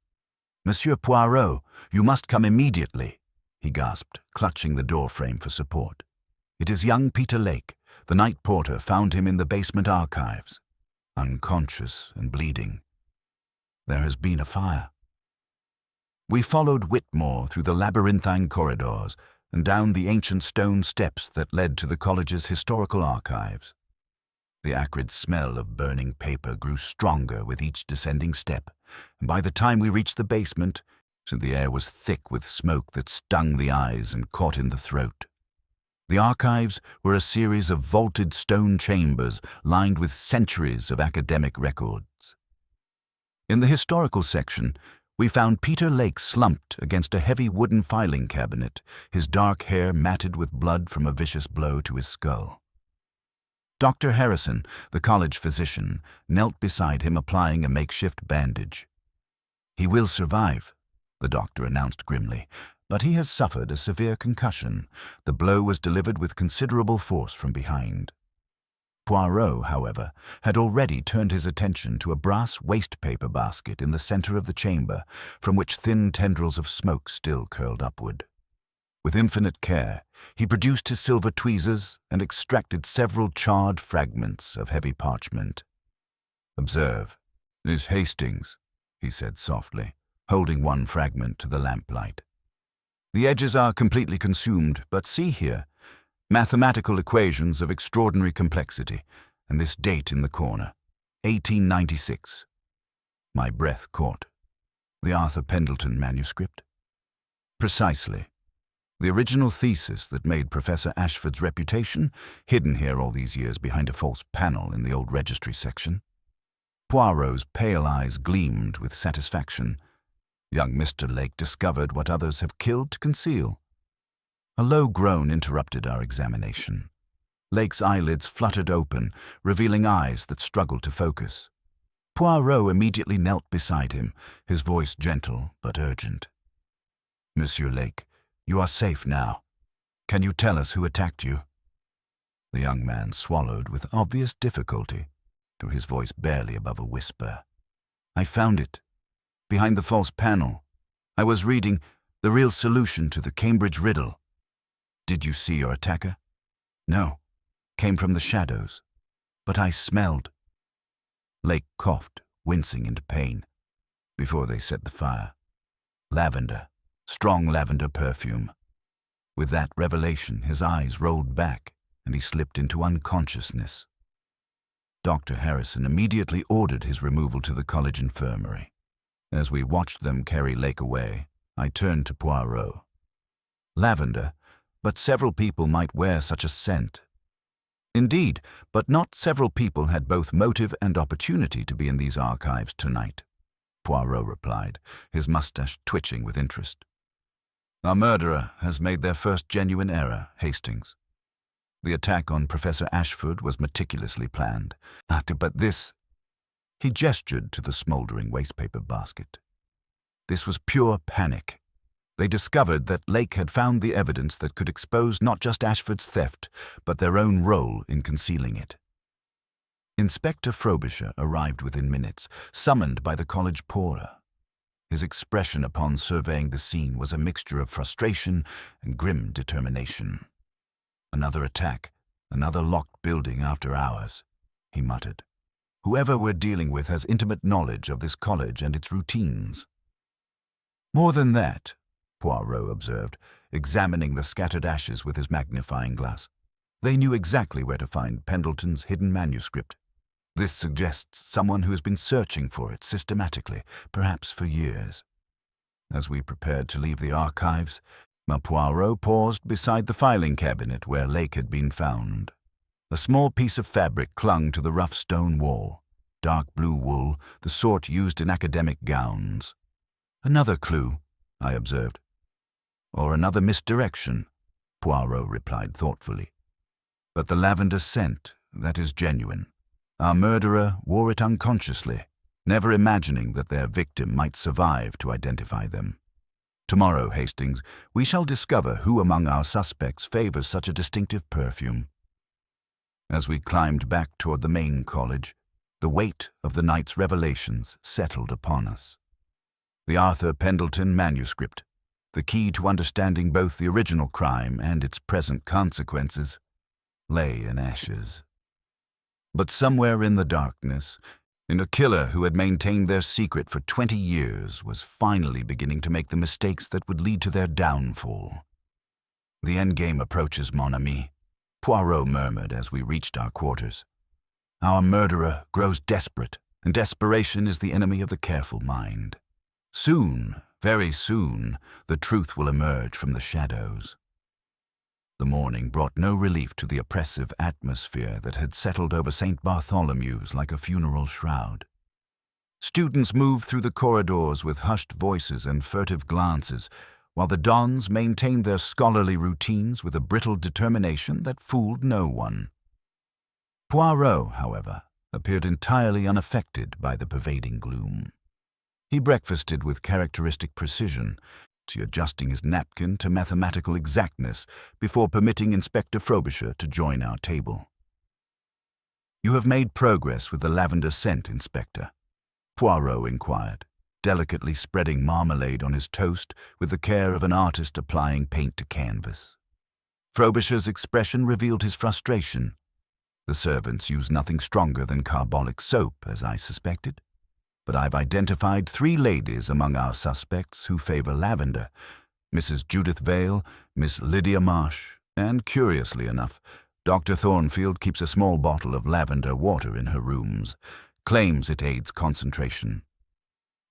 "Monsieur Poirot, you must come immediately," he gasped, clutching the door frame for support. "It is young Peter Lake. The night porter found him in the basement archives, unconscious and bleeding. There has been a fire." We followed Whitmore through the labyrinthine corridors and down the ancient stone steps that led to the college's historical archives. The acrid smell of burning paper grew stronger with each descending step, and by the time we reached the basement, the air was thick with smoke that stung the eyes and caught in the throat. The archives were a series of vaulted stone chambers lined with centuries of academic records. In the historical section, we found Peter Lake slumped against a heavy wooden filing cabinet, his dark hair matted with blood from a vicious blow to his skull. Dr. Harrison, the college physician, knelt beside him applying a makeshift bandage. "He will survive," the doctor announced grimly, "but he has suffered a severe concussion. The blow was delivered with considerable force from behind." Poirot, however, had already turned his attention to a brass waste-paper basket in the center of the chamber, from which thin tendrils of smoke still curled upward. With infinite care, he produced his silver tweezers and extracted several charred fragments of heavy parchment. "Observe, Miss Hastings," he said softly, holding one fragment to the lamplight. "The edges are completely consumed, but see here, mathematical equations of extraordinary complexity, and this date in the corner, 1896. My breath caught. The Arthur Pendleton manuscript? Precisely. The original thesis that made Professor Ashford's reputation, hidden here all these years behind a false panel in the old registry section." Poirot's pale eyes gleamed with satisfaction. Young Mr. Lake discovered what others have killed to conceal. A low groan interrupted our examination. Lake's eyelids fluttered open, revealing eyes that struggled to focus. Poirot immediately knelt beside him, his voice gentle but urgent. "Monsieur Lake, you are safe now. Can you tell us who attacked you?" The young man swallowed with obvious difficulty, his voice barely above a whisper. "I found it. Behind the false panel. I was reading The Real Solution to the Cambridge Riddle." "Did you see your attacker?" "No. Came from the shadows. But I smelled." Lake coughed, wincing into pain. "Before they set the fire. Lavender. Strong lavender perfume." With that revelation, his eyes rolled back, and he slipped into unconsciousness. Dr. Harrison immediately ordered his removal to the college infirmary. As we watched them carry Lake away, I turned to Poirot. "Lavender, but several people might wear such a scent." "Indeed, but not several people had both motive and opportunity to be in these archives tonight," Poirot replied, his mustache twitching with interest. "Our murderer has made their first genuine error, Hastings. The attack on Professor Ashford was meticulously planned. But this—" He gestured to the smoldering wastepaper basket. "This was pure panic. They discovered that Lake had found the evidence that could expose not just Ashford's theft, but their own role in concealing it." Inspector Frobisher arrived within minutes, summoned by the college porter. His expression upon surveying the scene was a mixture of frustration and grim determination. "Another attack, another locked building after hours," he muttered. "Whoever we're dealing with has intimate knowledge of this college and its routines." "More than that," Poirot observed, examining the scattered ashes with his magnifying glass. They knew exactly where to find Pendleton's hidden manuscript. This suggests someone who has been searching for it systematically, perhaps for years. As we prepared to leave the archives, Poirot paused beside the filing cabinet where Lake had been found. A small piece of fabric clung to the rough stone wall, dark blue wool, the sort used in academic gowns. "Another clue," I observed. "Or another misdirection," Poirot replied thoughtfully. "But the lavender scent, that is genuine. Our murderer wore it unconsciously, never imagining that their victim might survive to identify them. Tomorrow, Hastings, we shall discover who among our suspects favors such a distinctive perfume." As we climbed back toward the main college, the weight of the night's revelations settled upon us. The Arthur Pendleton manuscript, the key to understanding both the original crime and its present consequences, lay in ashes. But somewhere in the darkness, a killer who had maintained their secret for 20 years was finally beginning to make the mistakes that would lead to their downfall. "The endgame approaches, mon ami," Poirot murmured as we reached our quarters. "Our murderer grows desperate, and desperation is the enemy of the careful mind. Soon, very soon, the truth will emerge from the shadows." The morning brought no relief to the oppressive atmosphere that had settled over St. Bartholomew's like a funeral shroud. Students moved through the corridors with hushed voices and furtive glances, while the dons maintained their scholarly routines with a brittle determination that fooled no one. Poirot, however, appeared entirely unaffected by the pervading gloom. He breakfasted with characteristic precision, adjusting his napkin to mathematical exactness before permitting Inspector Frobisher to join our table. "You have made progress with the lavender scent, Inspector?" Poirot inquired, delicately spreading marmalade on his toast with the care of an artist applying paint to canvas. Frobisher's expression revealed his frustration. "The servants use nothing stronger than carbolic soap, as I suspected. But I've identified 3 ladies among our suspects who favor lavender: Mrs. Judith Vale, Miss Lydia Marsh, and, curiously enough, Dr. Thornfield keeps a small bottle of lavender water in her rooms, claims it aids concentration."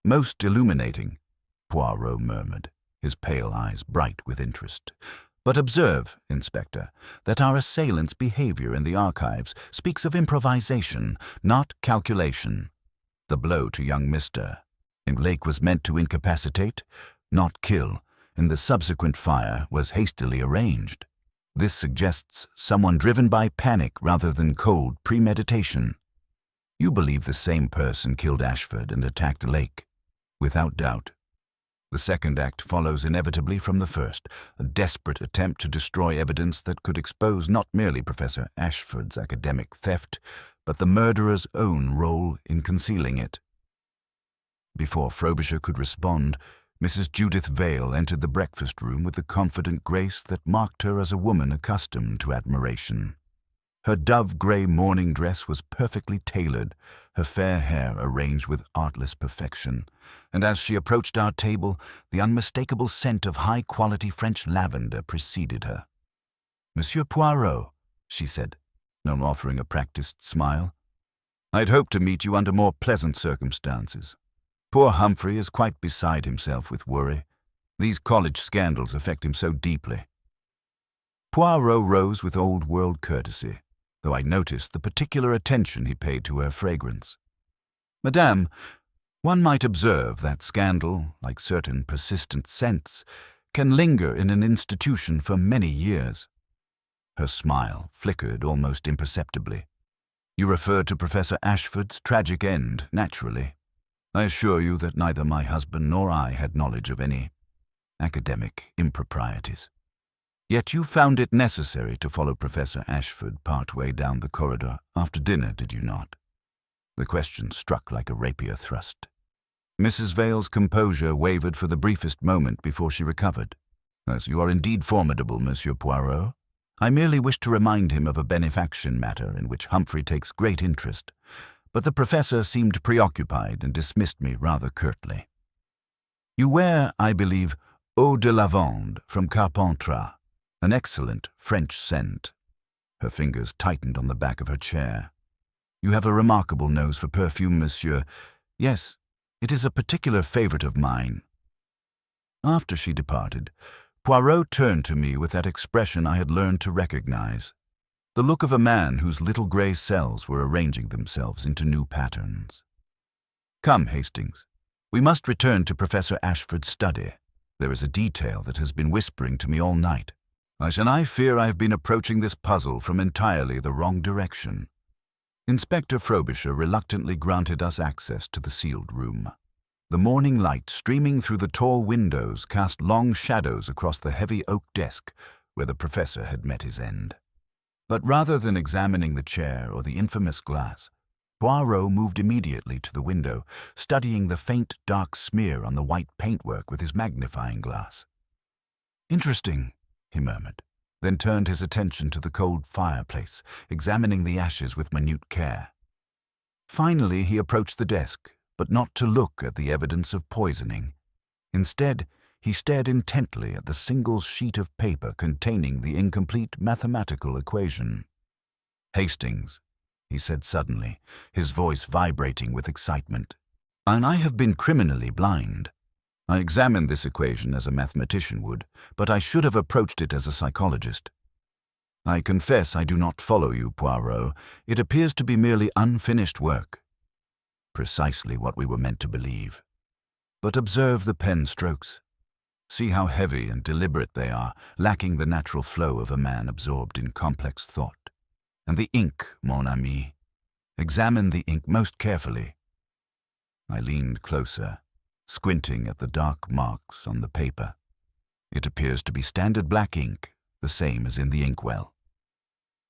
"Most illuminating," Poirot murmured, his pale eyes bright with interest. "But observe, Inspector, that our assailant's behavior in the archives speaks of improvisation, not calculation. The blow to young Mr. Lake was meant to incapacitate, not kill, and the subsequent fire was hastily arranged. This suggests someone driven by panic rather than cold premeditation. You believe the same person killed Ashford and attacked Lake?" "Without doubt. The second act follows inevitably from the first, a desperate attempt to destroy evidence that could expose not merely Professor Ashford's academic theft, but the murderer's own role in concealing it." Before Frobisher could respond, Mrs. Judith Vale entered the breakfast room with the confident grace that marked her as a woman accustomed to admiration. Her dove-gray morning dress was perfectly tailored, her fair hair arranged with artless perfection, and as she approached our table, the unmistakable scent of high-quality French lavender preceded her. "Monsieur Poirot," she said, offering a practiced smile. "I'd hoped to meet you under more pleasant circumstances. Poor Humphrey is quite beside himself with worry. These college scandals affect him so deeply." Poirot rose with old-world courtesy, though I noticed the particular attention he paid to her fragrance. "Madame, one might observe that scandal, like certain persistent scents, can linger in an institution for many years." Her smile flickered almost imperceptibly. "You refer to Professor Ashford's tragic end, naturally. I assure you that neither my husband nor I had knowledge of any academic improprieties. Yet you found it necessary to follow Professor Ashford partway down the corridor after dinner, did you not?" The question struck like a rapier thrust. Mrs. Vale's composure wavered for the briefest moment before she recovered. "As you are indeed formidable, Monsieur Poirot. I merely wish to remind him of a benefaction matter in which Humphrey takes great interest." But the professor seemed preoccupied and dismissed me rather curtly. "You wear, I believe, eau de lavande from Carpentras, an excellent French scent." Her fingers tightened on the back of her chair. "You have a remarkable nose for perfume, monsieur. Yes, it is a particular favorite of mine." After she departed, Poirot turned to me with that expression I had learned to recognize, the look of a man whose little gray cells were arranging themselves into new patterns. "Come, Hastings. We must return to Professor Ashford's study. There is a detail that has been whispering to me all night. I fear I have been approaching this puzzle from entirely the wrong direction." Inspector Frobisher reluctantly granted us access to the sealed room. The morning light streaming through the tall windows cast long shadows across the heavy oak desk where the professor had met his end. But rather than examining the chair or the infamous glass, Poirot moved immediately to the window, studying the faint, dark smear on the white paintwork with his magnifying glass. "Interesting," he murmured, then turned his attention to the cold fireplace, examining the ashes with minute care. Finally, he approached the desk, but not to look at the evidence of poisoning. Instead, he stared intently at the single sheet of paper containing the incomplete mathematical equation. "Hastings," he said suddenly, his voice vibrating with excitement, "and I have been criminally blind. I examined this equation as a mathematician would, but I should have approached it as a psychologist. I confess I do not follow you, Poirot. It appears to be merely unfinished work." Precisely what we were meant to believe. But observe the pen strokes. See how heavy and deliberate they are, lacking the natural flow of a man absorbed in complex thought. And the ink, mon ami. Examine the ink most carefully. I leaned closer, squinting at the dark marks on the paper. It appears to be standard black ink, the same as in the inkwell.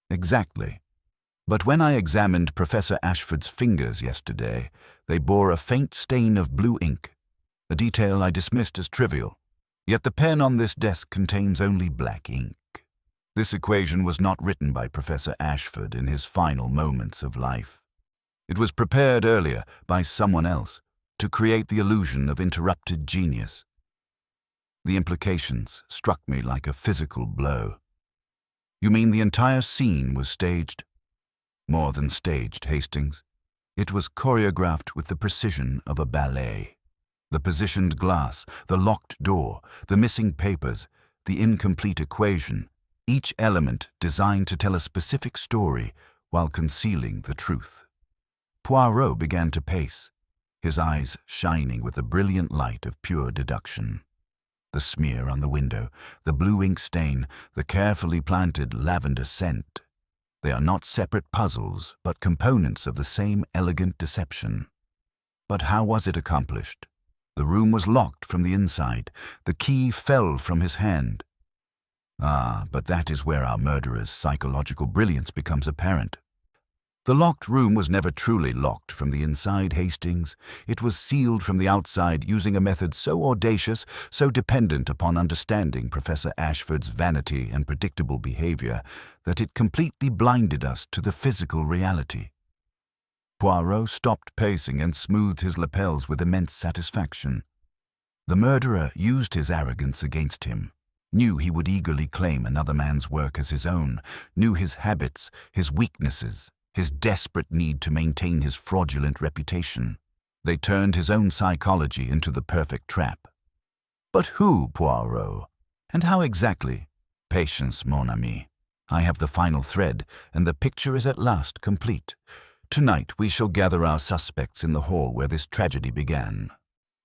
Exactly. But when I examined Professor Ashford's fingers yesterday, they bore a faint stain of blue ink, a detail I dismissed as trivial. Yet the pen on this desk contains only black ink. This equation was not written by Professor Ashford in his final moments of life. It was prepared earlier by someone else to create the illusion of interrupted genius. The implications struck me like a physical blow. "You mean the entire scene was staged?" "More than staged, Hastings. It was choreographed with the precision of a ballet. The positioned glass, the locked door, the missing papers, the incomplete equation, each element designed to tell a specific story while concealing the truth." Poirot began to pace, his eyes shining with the brilliant light of pure deduction. The smear on the window, the blue ink stain, the carefully planted lavender scent. They are not separate puzzles, but components of the same elegant deception. But how was it accomplished? The room was locked from the inside. The key fell from his hand. But that is where our murderer's psychological brilliance becomes apparent. The locked room was never truly locked from the inside, Hastings. It was sealed from the outside using a method so audacious, so dependent upon understanding Professor Ashford's vanity and predictable behavior, that it completely blinded us to the physical reality. Poirot stopped pacing and smoothed his lapels with immense satisfaction. The murderer used his arrogance against him, knew he would eagerly claim another man's work as his own, knew his habits, his weaknesses, his desperate need to maintain his fraudulent reputation. They turned his own psychology into the perfect trap. But who, Poirot? And how exactly? Patience, mon ami. I have the final thread, and the picture is at last complete. Tonight we shall gather our suspects in the hall where this tragedy began.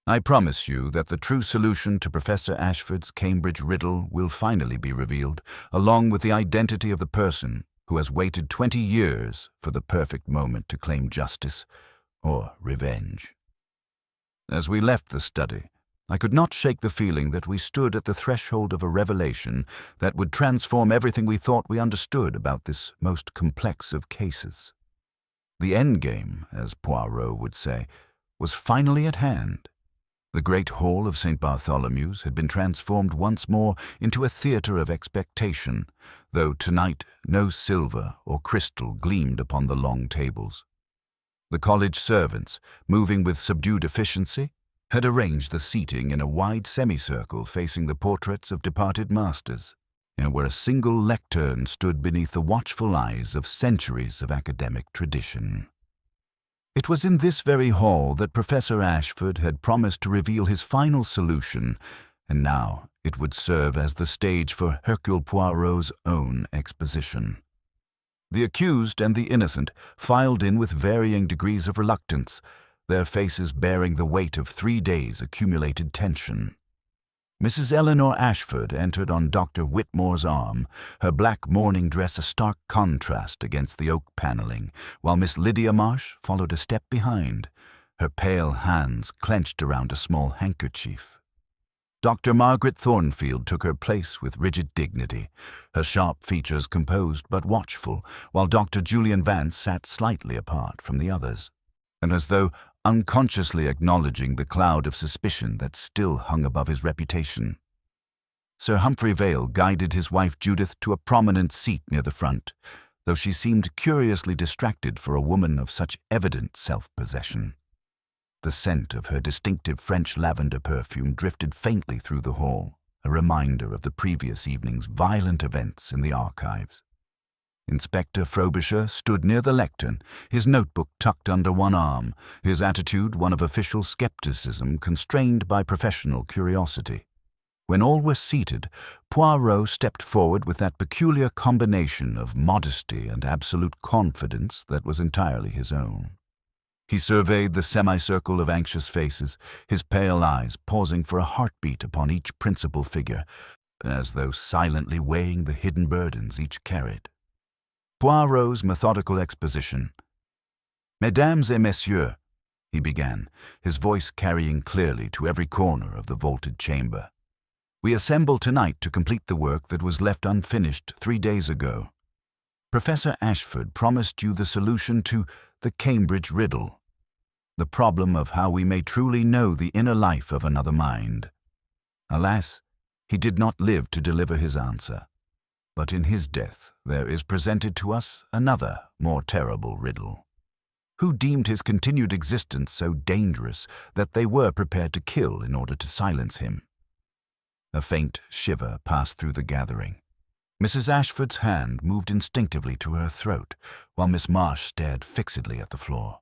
I promise you that the true solution to Professor Ashford's Cambridge Riddle will finally be revealed, along with the identity of the person who has waited 20 years for the perfect moment to claim justice or revenge. As we left the study, I could not shake the feeling that we stood at the threshold of a revelation that would transform everything we thought we understood about this most complex of cases. The endgame, as Poirot would say, was finally at hand. The great hall of St. Bartholomew's had been transformed once more into a theatre of expectation, though tonight no silver or crystal gleamed upon the long tables. The college servants, moving with subdued efficiency, had arranged the seating in a wide semicircle facing the portraits of departed masters. and where a single lectern stood beneath the watchful eyes of centuries of academic tradition. It was in this very hall that Professor Ashford had promised to reveal his final solution, and now it would serve as the stage for Hercule Poirot's own exposition. The accused and the innocent filed in with varying degrees of reluctance, their faces bearing the weight of 3 days' accumulated tension. Mrs. Eleanor Ashford entered on Dr. Whitmore's arm, her black mourning dress a stark contrast against the oak paneling, while Miss Lydia Marsh followed a step behind, her pale hands clenched around a small handkerchief. Dr. Margaret Thornfield took her place with rigid dignity, her sharp features composed but watchful, while Dr. Julian Vance sat slightly apart from the others, and as though unconsciously acknowledging the cloud of suspicion that still hung above his reputation. Sir Humphrey Vale guided his wife Judith to a prominent seat near the front, though she seemed curiously distracted for a woman of such evident self-possession. The scent of her distinctive French lavender perfume drifted faintly through the hall, a reminder of the previous evening's violent events in the archives. Inspector Frobisher stood near the lectern, his notebook tucked under one arm, his attitude one of official skepticism constrained by professional curiosity. When all were seated, Poirot stepped forward with that peculiar combination of modesty and absolute confidence that was entirely his own. He surveyed the semicircle of anxious faces, his pale eyes pausing for a heartbeat upon each principal figure, as though silently weighing the hidden burdens each carried. Poirot's methodical exposition. "Mesdames et messieurs," he began, his voice carrying clearly to every corner of the vaulted chamber. "We assemble tonight to complete the work that was left unfinished 3 days ago. Professor Ashford promised you the solution to the Cambridge Riddle, the problem of how we may truly know the inner life of another mind. Alas, he did not live to deliver his answer. But in his death there is presented to us another, more terrible riddle. Who deemed his continued existence so dangerous that they were prepared to kill in order to silence him?" A faint shiver passed through the gathering. Mrs. Ashford's hand moved instinctively to her throat, while Miss Marsh stared fixedly at the floor.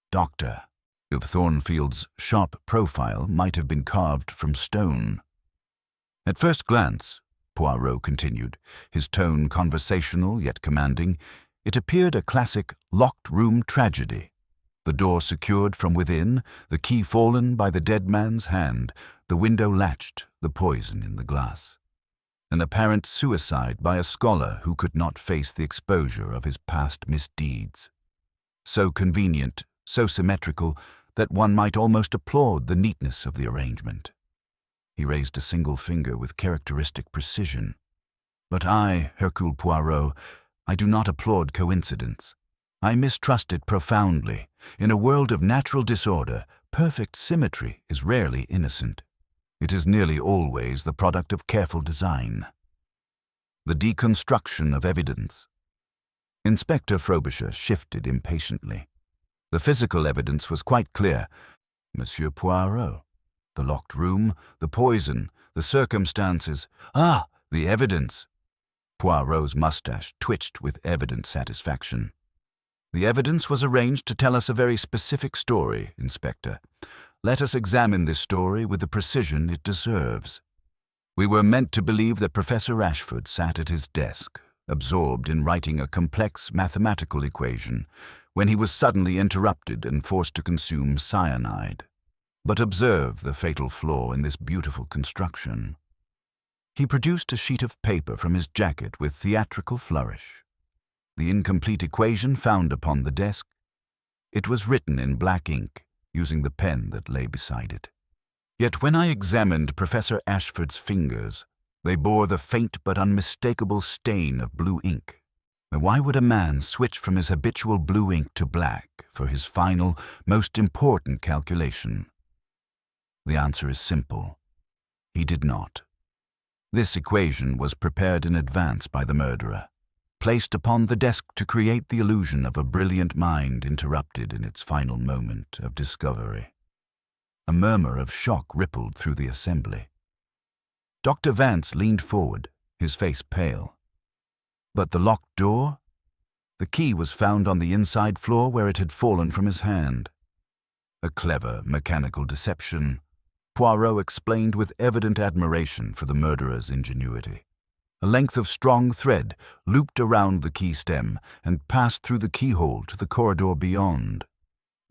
Dr. Thornfield's sharp profile might have been carved from stone. "At first glance," Poirot continued, his tone conversational yet commanding, "it appeared a classic locked-room tragedy. The door secured from within, the key fallen by the dead man's hand, the window latched, the poison in the glass. An apparent suicide by a scholar who could not face the exposure of his past misdeeds. So convenient, so symmetrical, that one might almost applaud the neatness of the arrangement." He raised a single finger with characteristic precision. "But I, Hercule Poirot, I do not applaud coincidence. I mistrust it profoundly. In a world of natural disorder, perfect symmetry is rarely innocent. It is nearly always the product of careful design. The deconstruction of evidence." Inspector Frobisher shifted impatiently. The physical evidence was quite clear. "Monsieur Poirot, the locked room, the poison, the circumstances. Ah, the evidence!" Poirot's mustache twitched with evident satisfaction. "The evidence was arranged to tell us a very specific story, Inspector. Let us examine this story with the precision it deserves. We were meant to believe that Professor Ashford sat at his desk, absorbed in writing a complex mathematical equation, when he was suddenly interrupted and forced to consume cyanide. But observe the fatal flaw in this beautiful construction." He produced a sheet of paper from his jacket with theatrical flourish. The incomplete equation found upon the desk. It was written in black ink, using the pen that lay beside it. Yet when I examined Professor Ashford's fingers, they bore the faint but unmistakable stain of blue ink. Why would a man switch from his habitual blue ink to black for his final, most important calculation? The answer is simple. He did not. This equation was prepared in advance by the murderer, placed upon the desk to create the illusion of a brilliant mind interrupted in its final moment of discovery. A murmur of shock rippled through the assembly. Dr. Vance leaned forward, his face pale. But the locked door? The key was found on the inside floor where it had fallen from his hand. A clever mechanical deception, Poirot explained with evident admiration for the murderer's ingenuity. A length of strong thread looped around the key stem and passed through the keyhole to the corridor beyond.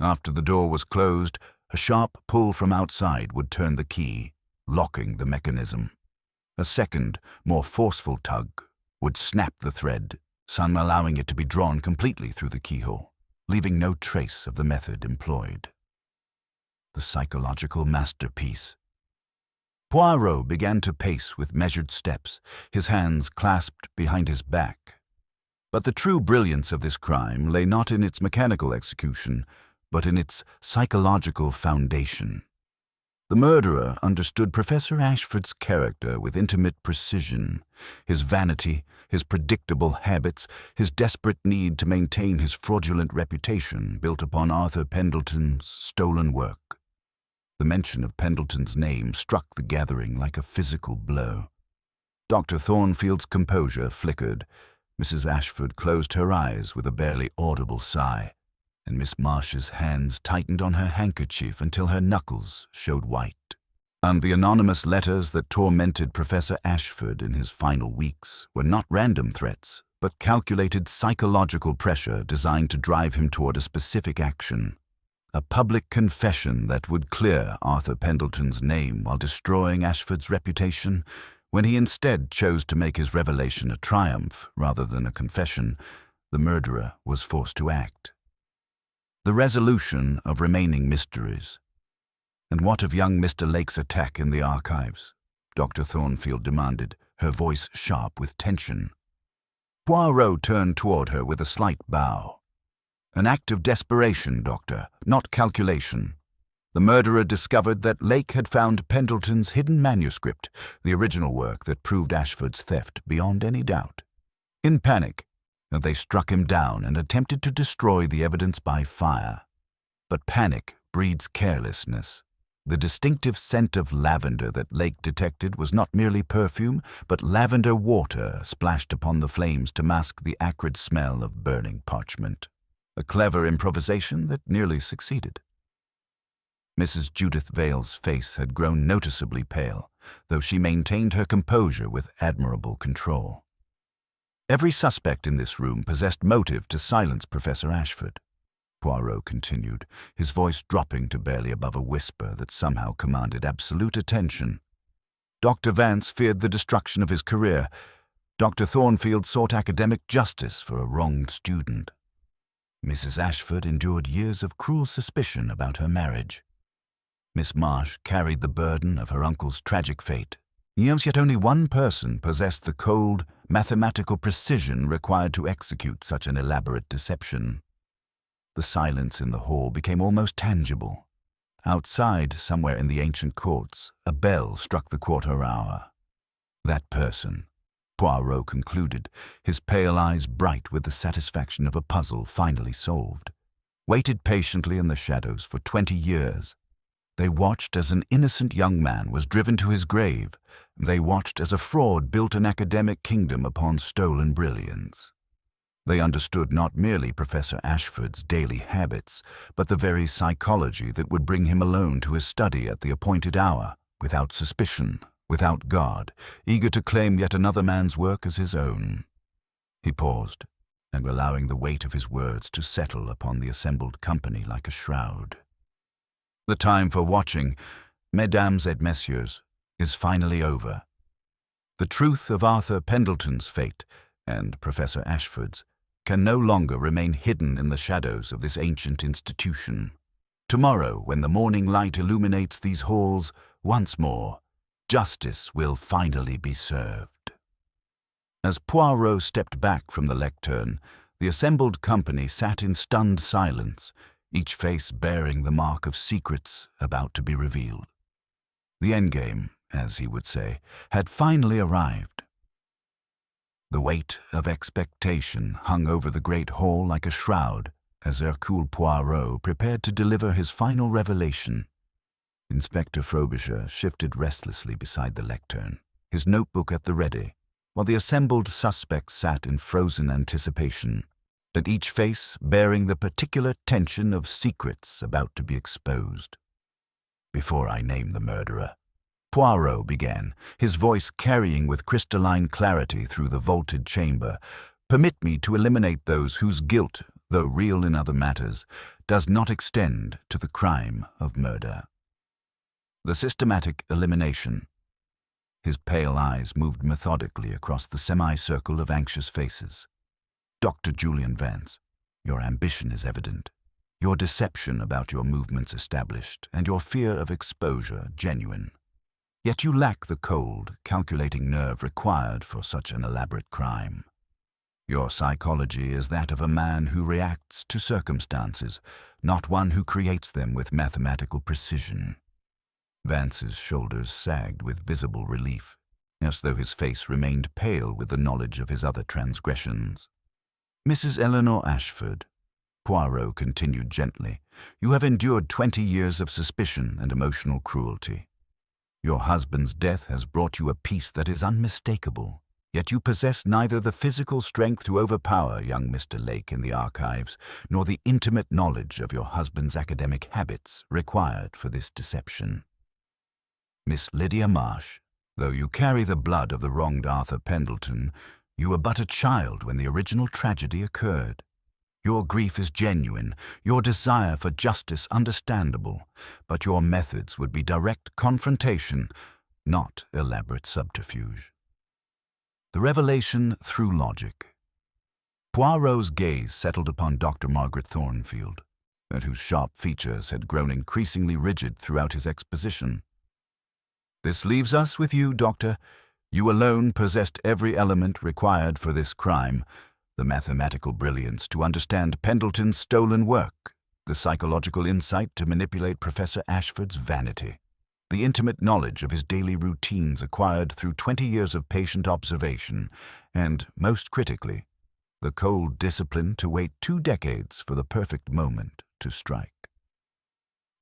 After the door was closed, a sharp pull from outside would turn the key, locking the mechanism. A second, more forceful tug would snap the thread, some allowing it to be drawn completely through the keyhole, leaving no trace of the method employed. The psychological masterpiece. Poirot began to pace with measured steps, his hands clasped behind his back. But the true brilliance of this crime lay not in its mechanical execution, but in its psychological foundation. The murderer understood Professor Ashford's character with intimate precision, his vanity, his predictable habits, his desperate need to maintain his fraudulent reputation built upon Arthur Pendleton's stolen work. The mention of Pendleton's name struck the gathering like a physical blow. Dr. Thornfield's composure flickered. Mrs. Ashford closed her eyes with a barely audible sigh, and Miss Marsh's hands tightened on her handkerchief until her knuckles showed white. And the anonymous letters that tormented Professor Ashford in his final weeks were not random threats, but calculated psychological pressure designed to drive him toward a specific action. A public confession that would clear Arthur Pendleton's name while destroying Ashford's reputation. When he instead chose to make his revelation a triumph rather than a confession, the murderer was forced to act. The resolution of remaining mysteries. And what of young Mr. Lake's attack in the archives? Dr. Thornfield demanded, her voice sharp with tension. Poirot turned toward her with a slight bow. An act of desperation, Doctor, not calculation. The murderer discovered that Lake had found Pendleton's hidden manuscript, the original work that proved Ashford's theft beyond any doubt. In panic, they struck him down and attempted to destroy the evidence by fire. But panic breeds carelessness. The distinctive scent of lavender that Lake detected was not merely perfume, but lavender water splashed upon the flames to mask the acrid smell of burning parchment. A clever improvisation that nearly succeeded. Mrs. Judith Vale's face had grown noticeably pale, though she maintained her composure with admirable control. Every suspect in this room possessed motive to silence Professor Ashford, Poirot continued, his voice dropping to barely above a whisper that somehow commanded absolute attention. Dr. Vance feared the destruction of his career. Dr. Thornfield sought academic justice for a wronged student. Mrs. Ashford endured years of cruel suspicion about her marriage. Miss Marsh carried the burden of her uncle's tragic fate. Yet only one person possessed the cold, mathematical precision required to execute such an elaborate deception. The silence in the hall became almost tangible. Outside, somewhere in the ancient courts, a bell struck the quarter hour. That person, Poirot concluded, his pale eyes bright with the satisfaction of a puzzle finally solved, waited patiently in the shadows for 20 years. They watched as an innocent young man was driven to his grave. They watched as a fraud built an academic kingdom upon stolen brilliance. They understood not merely Professor Ashford's daily habits, but the very psychology that would bring him alone to his study at the appointed hour, without suspicion, without guard, eager to claim yet another man's work as his own. He paused, and allowing the weight of his words to settle upon the assembled company like a shroud. The time for watching, mesdames et messieurs, is finally over. The truth of Arthur Pendleton's fate, and Professor Ashford's, can no longer remain hidden in the shadows of this ancient institution. Tomorrow, when the morning light illuminates these halls, once more, justice will finally be served. As Poirot stepped back from the lectern, the assembled company sat in stunned silence, each face bearing the mark of secrets about to be revealed. The endgame, as he would say, had finally arrived. The weight of expectation hung over the great hall like a shroud as Hercule Poirot prepared to deliver his final revelation. Inspector Frobisher shifted restlessly beside the lectern, his notebook at the ready, while the assembled suspects sat in frozen anticipation, at each face bearing the particular tension of secrets about to be exposed. "Before I name the murderer," Poirot began, his voice carrying with crystalline clarity through the vaulted chamber, "permit me to eliminate those whose guilt, though real in other matters, does not extend to the crime of murder." The systematic elimination. His pale eyes moved methodically across the semicircle of anxious faces. "Dr. Julian Vance, your ambition is evident, your deception about your movements established, and your fear of exposure genuine. Yet you lack the cold, calculating nerve required for such an elaborate crime. Your psychology is that of a man who reacts to circumstances, not one who creates them with mathematical precision." Vance's shoulders sagged with visible relief, as though his face remained pale with the knowledge of his other transgressions. "Mrs. Eleanor Ashford," Poirot continued gently, "you have endured 20 years of suspicion and emotional cruelty. Your husband's death has brought you a peace that is unmistakable, yet you possess neither the physical strength to overpower young Mr. Lake in the archives, nor the intimate knowledge of your husband's academic habits required for this deception. Miss Lydia Marsh, though you carry the blood of the wronged Arthur Pendleton, you were but a child when the original tragedy occurred. Your grief is genuine, your desire for justice understandable, but your methods would be direct confrontation, not elaborate subterfuge." The revelation through logic. Poirot's gaze settled upon Dr. Margaret Thornfield, and whose sharp features had grown increasingly rigid throughout his exposition. "This leaves us with you, Doctor. You alone possessed every element required for this crime: the mathematical brilliance to understand Pendleton's stolen work, the psychological insight to manipulate Professor Ashford's vanity, the intimate knowledge of his daily routines acquired through 20 years of patient observation, and, most critically, the cold discipline to wait 2 decades for the perfect moment to strike."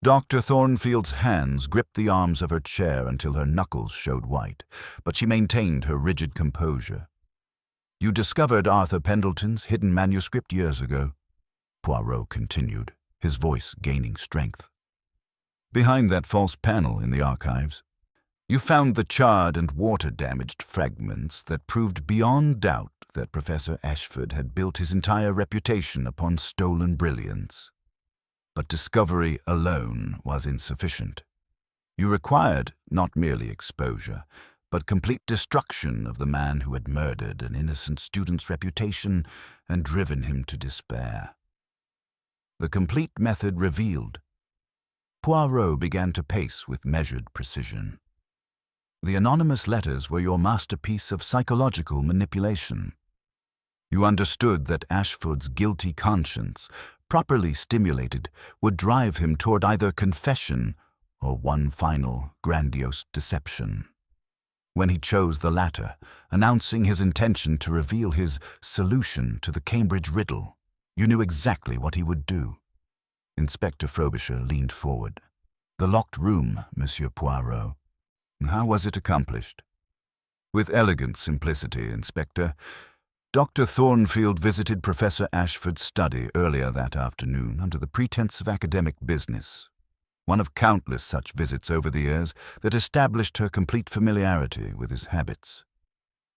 Dr. Thornfield's hands gripped the arms of her chair until her knuckles showed white, but she maintained her rigid composure. "You discovered Arthur Pendleton's hidden manuscript years ago," Poirot continued, his voice gaining strength. "Behind that false panel in the archives, you found the charred and water-damaged fragments that proved beyond doubt that Professor Ashford had built his entire reputation upon stolen brilliance. But discovery alone was insufficient. You required not merely exposure, but complete destruction of the man who had murdered an innocent student's reputation and driven him to despair. The complete method revealed. Poirot began to pace with measured precision. The anonymous letters were your masterpiece of psychological manipulation. You understood that Ashford's guilty conscience, properly stimulated, would drive him toward either confession or one final, grandiose deception. When he chose the latter, announcing his intention to reveal his solution to the Cambridge Riddle, you knew exactly what he would do. Inspector Frobisher leaned forward. "The locked room, Monsieur Poirot. How was it accomplished?" "With elegant simplicity, Inspector. Dr. Thornfield visited Professor Ashford's study earlier that afternoon under the pretense of academic business, one of countless such visits over the years that established her complete familiarity with his habits.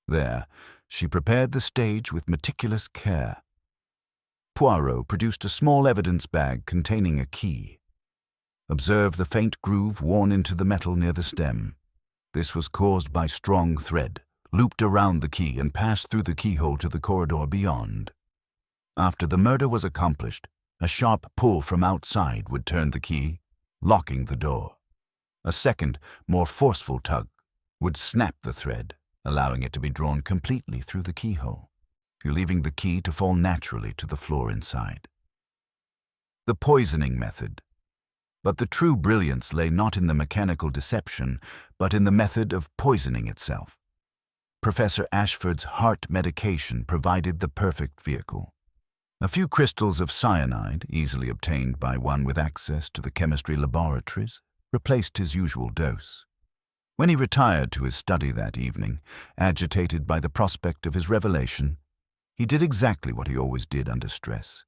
There, she prepared the stage with meticulous care. Poirot produced a small evidence bag containing a key. Observe the faint groove worn into the metal near the stem. This was caused by strong thread, looped around the key and passed through the keyhole to the corridor beyond. After the murder was accomplished, a sharp pull from outside would turn the key, locking the door. A second, more forceful tug would snap the thread, allowing it to be drawn completely through the keyhole, leaving the key to fall naturally to the floor inside. The poisoning method. But the true brilliance lay not in the mechanical deception, but in the method of poisoning itself. Professor Ashford's heart medication provided the perfect vehicle. A few crystals of cyanide, easily obtained by one with access to the chemistry laboratories, replaced his usual dose. When he retired to his study that evening, agitated by the prospect of his revelation, he did exactly what he always did under stress.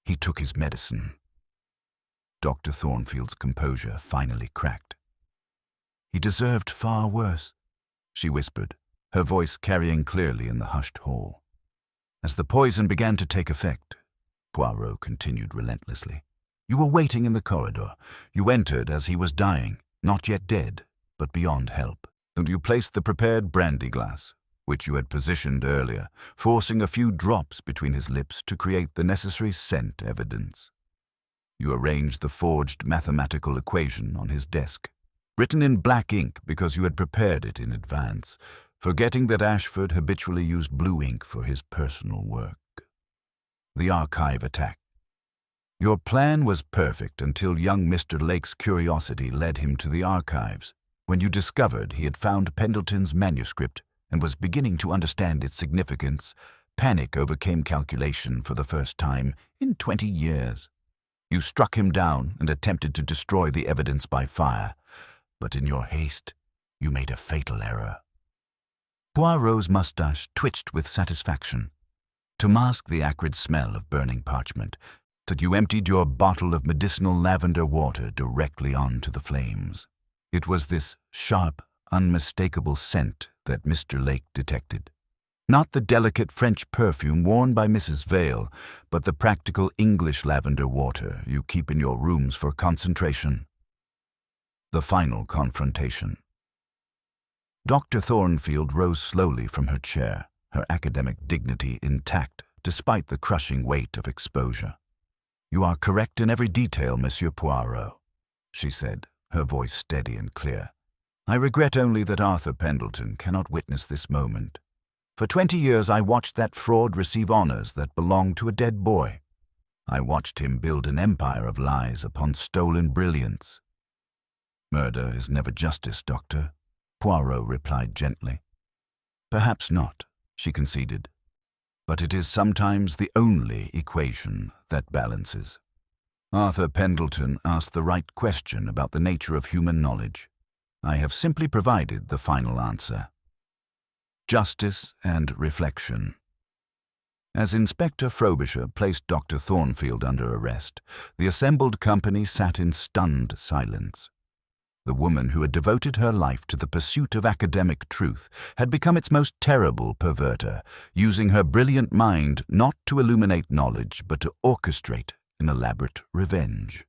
He took his medicine. Dr. Thornfield's composure finally cracked. "He deserved far worse," she whispered, her voice carrying clearly in the hushed hall. "As the poison began to take effect," Poirot continued relentlessly, "you were waiting in the corridor. You entered as he was dying, not yet dead, but beyond help, and you placed the prepared brandy glass, which you had positioned earlier, forcing a few drops between his lips to create the necessary scent evidence. You arranged the forged mathematical equation on his desk, written in black ink because you had prepared it in advance, forgetting that Ashford habitually used blue ink for his personal work. The archive attack. Your plan was perfect until young Mr. Lake's curiosity led him to the archives, when you discovered he had found Pendleton's manuscript and was beginning to understand its significance. Panic overcame calculation for the first time in 20 years. You struck him down and attempted to destroy the evidence by fire, but in your haste, you made a fatal error." Poirot's mustache twitched with satisfaction. To mask the acrid smell of burning parchment, that you emptied your bottle of medicinal lavender water directly onto the flames. It was this sharp, unmistakable scent that Mr. Lake detected. Not the delicate French perfume worn by Mrs. Vale, but the practical English lavender water you keep in your rooms for concentration. The final confrontation. Dr. Thornfield rose slowly from her chair, her academic dignity intact despite the crushing weight of exposure. "You are correct in every detail, Monsieur Poirot," she said, her voice steady and clear. "I regret only that Arthur Pendleton cannot witness this moment. For 20 years I watched that fraud receive honors that belonged to a dead boy. I watched him build an empire of lies upon stolen brilliance." "Murder is never justice, Doctor," Poirot replied gently. "Perhaps not," she conceded, "but it is sometimes the only equation that balances. Arthur Pendleton asked the right question about the nature of human knowledge. I have simply provided the final answer. Justice and reflection." As Inspector Frobisher placed Dr. Thornfield under arrest, the assembled company sat in stunned silence. The woman who had devoted her life to the pursuit of academic truth had become its most terrible perverter, using her brilliant mind not to illuminate knowledge but to orchestrate an elaborate revenge.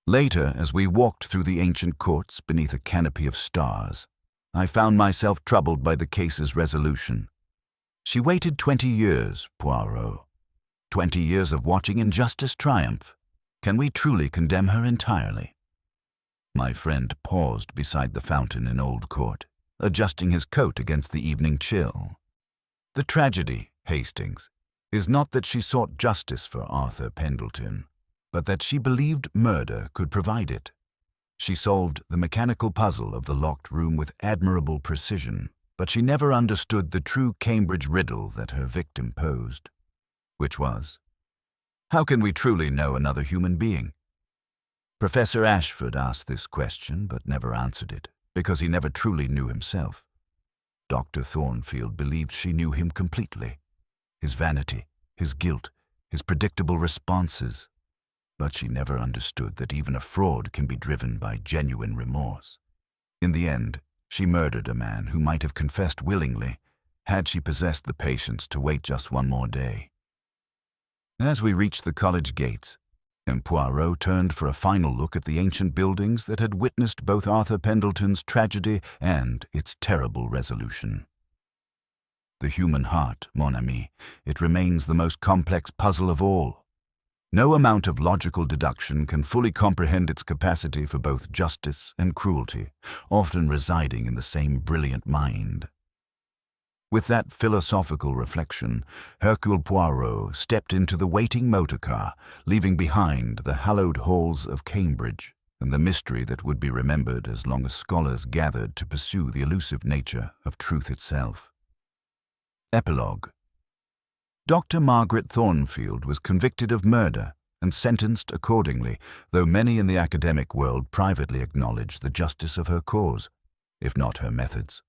Later, as we walked through the ancient courts beneath a canopy of stars, I found myself troubled by the case's resolution. She waited 20 years, Poirot. 20 years of watching injustice triumph. Can we truly condemn her entirely? My friend paused beside the fountain in Old Court, adjusting his coat against the evening chill. "The tragedy, Hastings, is not that she sought justice for Arthur Pendleton, but that she believed murder could provide it. She solved the mechanical puzzle of the locked room with admirable precision, but she never understood the true Cambridge Riddle that her victim posed, which was, how can we truly know another human being? Professor Ashford asked this question but never answered it, because he never truly knew himself. Dr. Thornfield believed she knew him completely, his vanity, his guilt, his predictable responses, but she never understood that even a fraud can be driven by genuine remorse. In the end, she murdered a man who might have confessed willingly had she possessed the patience to wait just one more day. As we reached the college gates, and Poirot turned for a final look at the ancient buildings that had witnessed both Arthur Pendleton's tragedy and its terrible resolution. The human heart, mon ami, it remains the most complex puzzle of all. No amount of logical deduction can fully comprehend its capacity for both justice and cruelty, often residing in the same brilliant mind. With that philosophical reflection, Hercule Poirot stepped into the waiting motor car, leaving behind the hallowed halls of Cambridge and the mystery that would be remembered as long as scholars gathered to pursue the elusive nature of truth itself. Epilogue. Dr. Margaret Thornfield was convicted of murder and sentenced accordingly, though many in the academic world privately acknowledged the justice of her cause. if not her methods.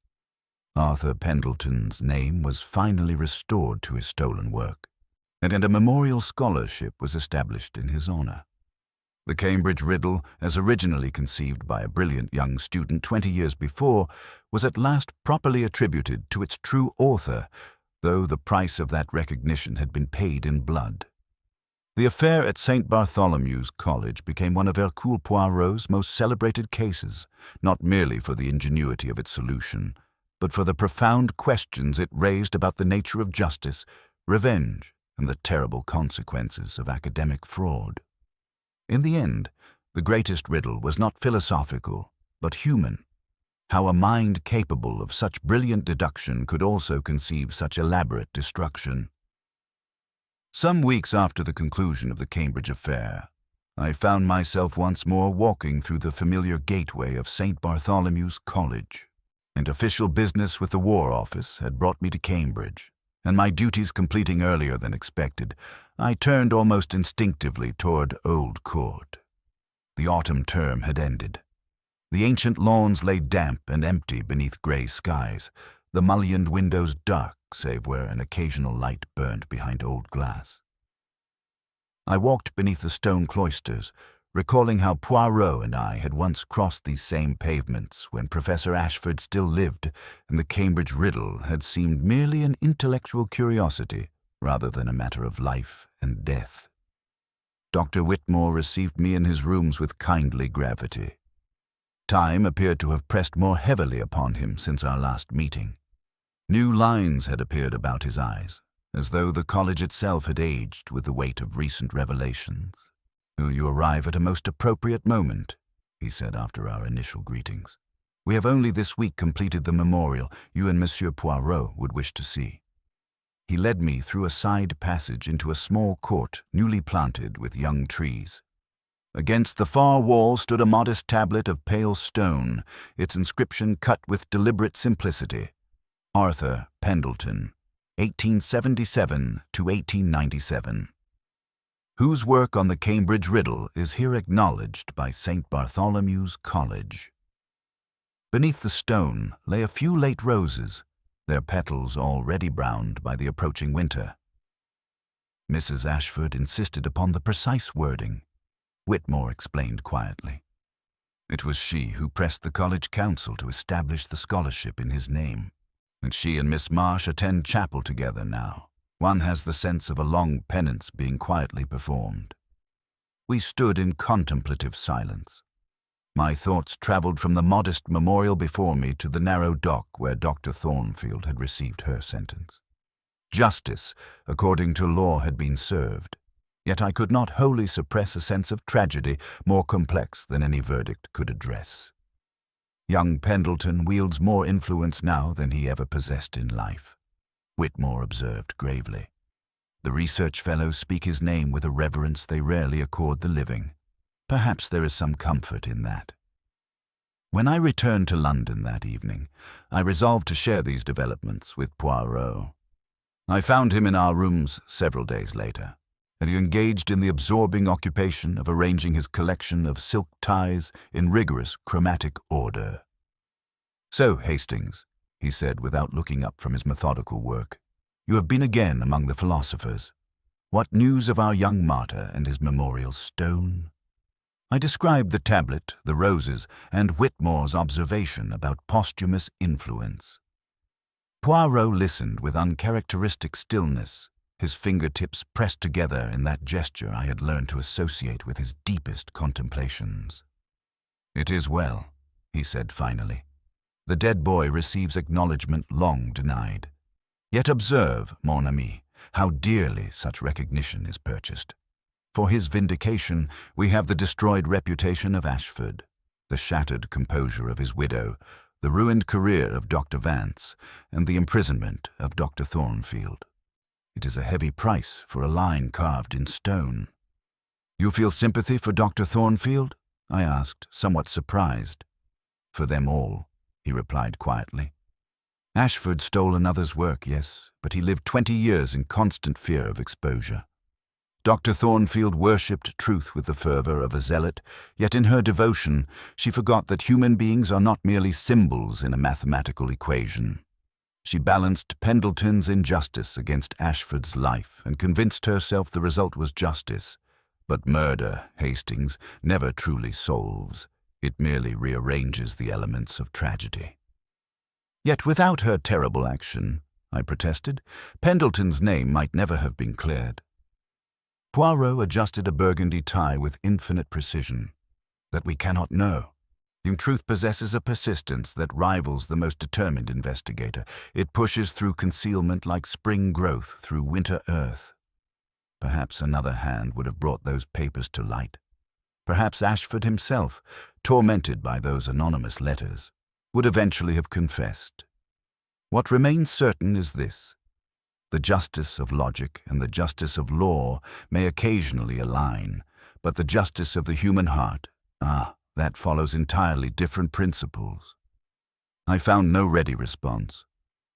Arthur Pendleton's name was finally restored to his stolen work, and a memorial scholarship was established in his honor. The Cambridge Riddle, as originally conceived by a brilliant young student 20 years before, was at last properly attributed to its true author, though the price of that recognition had been paid in blood. The affair at St. Bartholomew's College became one of Hercule Poirot's most celebrated cases, not merely for the ingenuity of its solution, but for the profound questions it raised about the nature of justice, revenge, and the terrible consequences of academic fraud. In the end, the greatest riddle was not philosophical, but human. How a mind capable of such brilliant deduction could also conceive such elaborate destruction. Some weeks after the conclusion of the Cambridge affair, I found myself once more walking through the familiar gateway of St. Bartholomew's College, and official business with the War Office had brought me to Cambridge, and my duties completing earlier than expected, I turned almost instinctively toward Old Court. The autumn term had ended. The ancient lawns lay damp and empty beneath grey skies, the mullioned windows dark save where an occasional light burned behind old glass. I walked beneath the stone cloisters, recalling how Poirot and I had once crossed these same pavements when Professor Ashford still lived and the Cambridge Riddle had seemed merely an intellectual curiosity rather than a matter of life and death. Dr. Whitmore received me in his rooms with kindly gravity. Time appeared to have pressed more heavily upon him since our last meeting. New lines had appeared about his eyes, as though the college itself had aged with the weight of recent revelations. "You arrive at a most appropriate moment," he said after our initial greetings. "We have only this week completed the memorial you and Monsieur Poirot would wish to see." He led me through a side passage into a small court newly planted with young trees. Against the far wall stood a modest tablet of pale stone, its inscription cut with deliberate simplicity: Arthur Pendleton, 1877 to 1897. Whose work on the Cambridge Riddle is here acknowledged by St. Bartholomew's College. Beneath the stone lay a few late roses, their petals already browned by the approaching winter. Mrs. Ashford insisted upon the precise wording. Whitmore explained quietly. It was she who pressed the college council to establish the scholarship in his name, and she and Miss Marsh attend chapel together now. One has the sense of a long penance being quietly performed. We stood in contemplative silence. My thoughts traveled from the modest memorial before me to the narrow dock where Dr. Thornfield had received her sentence. Justice, according to law, had been served, yet I could not wholly suppress a sense of tragedy more complex than any verdict could address. Young Pendleton wields more influence now than he ever possessed in life, Whitmore observed gravely. The research fellows speak his name with a reverence they rarely accord the living. Perhaps there is some comfort in that. When I returned to London that evening, I resolved to share these developments with Poirot. I found him in our rooms several days later, and he engaged in the absorbing occupation of arranging his collection of silk ties in rigorous chromatic order. "So, Hastings," he said without looking up from his methodical work, "you have been again among the philosophers. What news of our young martyr and his memorial stone?" I described the tablet, the roses, and Whitmore's observation about posthumous influence. Poirot listened with uncharacteristic stillness, his fingertips pressed together in that gesture I had learned to associate with his deepest contemplations. "It is well," he said finally. "The dead boy receives acknowledgment long denied. Yet observe, mon ami, how dearly such recognition is purchased. For his vindication, we have the destroyed reputation of Ashford, the shattered composure of his widow, the ruined career of Dr. Vance, and the imprisonment of Dr. Thornfield. It is a heavy price for a line carved in stone." "You feel sympathy for Dr. Thornfield?" I asked, somewhat surprised. "For them all," he replied quietly. "Ashford stole another's work, yes, but he lived 20 years in constant fear of exposure. Dr. Thornfield worshipped truth with the fervor of a zealot, yet in her devotion she forgot that human beings are not merely symbols in a mathematical equation. She balanced Pendleton's injustice against Ashford's life and convinced herself the result was justice. But murder, Hastings, never truly solves. It merely rearranges the elements of tragedy. Yet without her terrible action, I protested, Pendleton's name might never have been cleared. Poirot adjusted a burgundy tie with infinite precision. That we cannot know. Truth possesses a persistence that rivals the most determined investigator. It pushes through concealment like spring growth through winter earth. Perhaps another hand would have brought those papers to light. Perhaps Ashford himself, tormented by those anonymous letters, would eventually have confessed. What remains certain is this. The justice of logic and the justice of law may occasionally align, but the justice of the human heart, that follows entirely different principles. I found no ready response.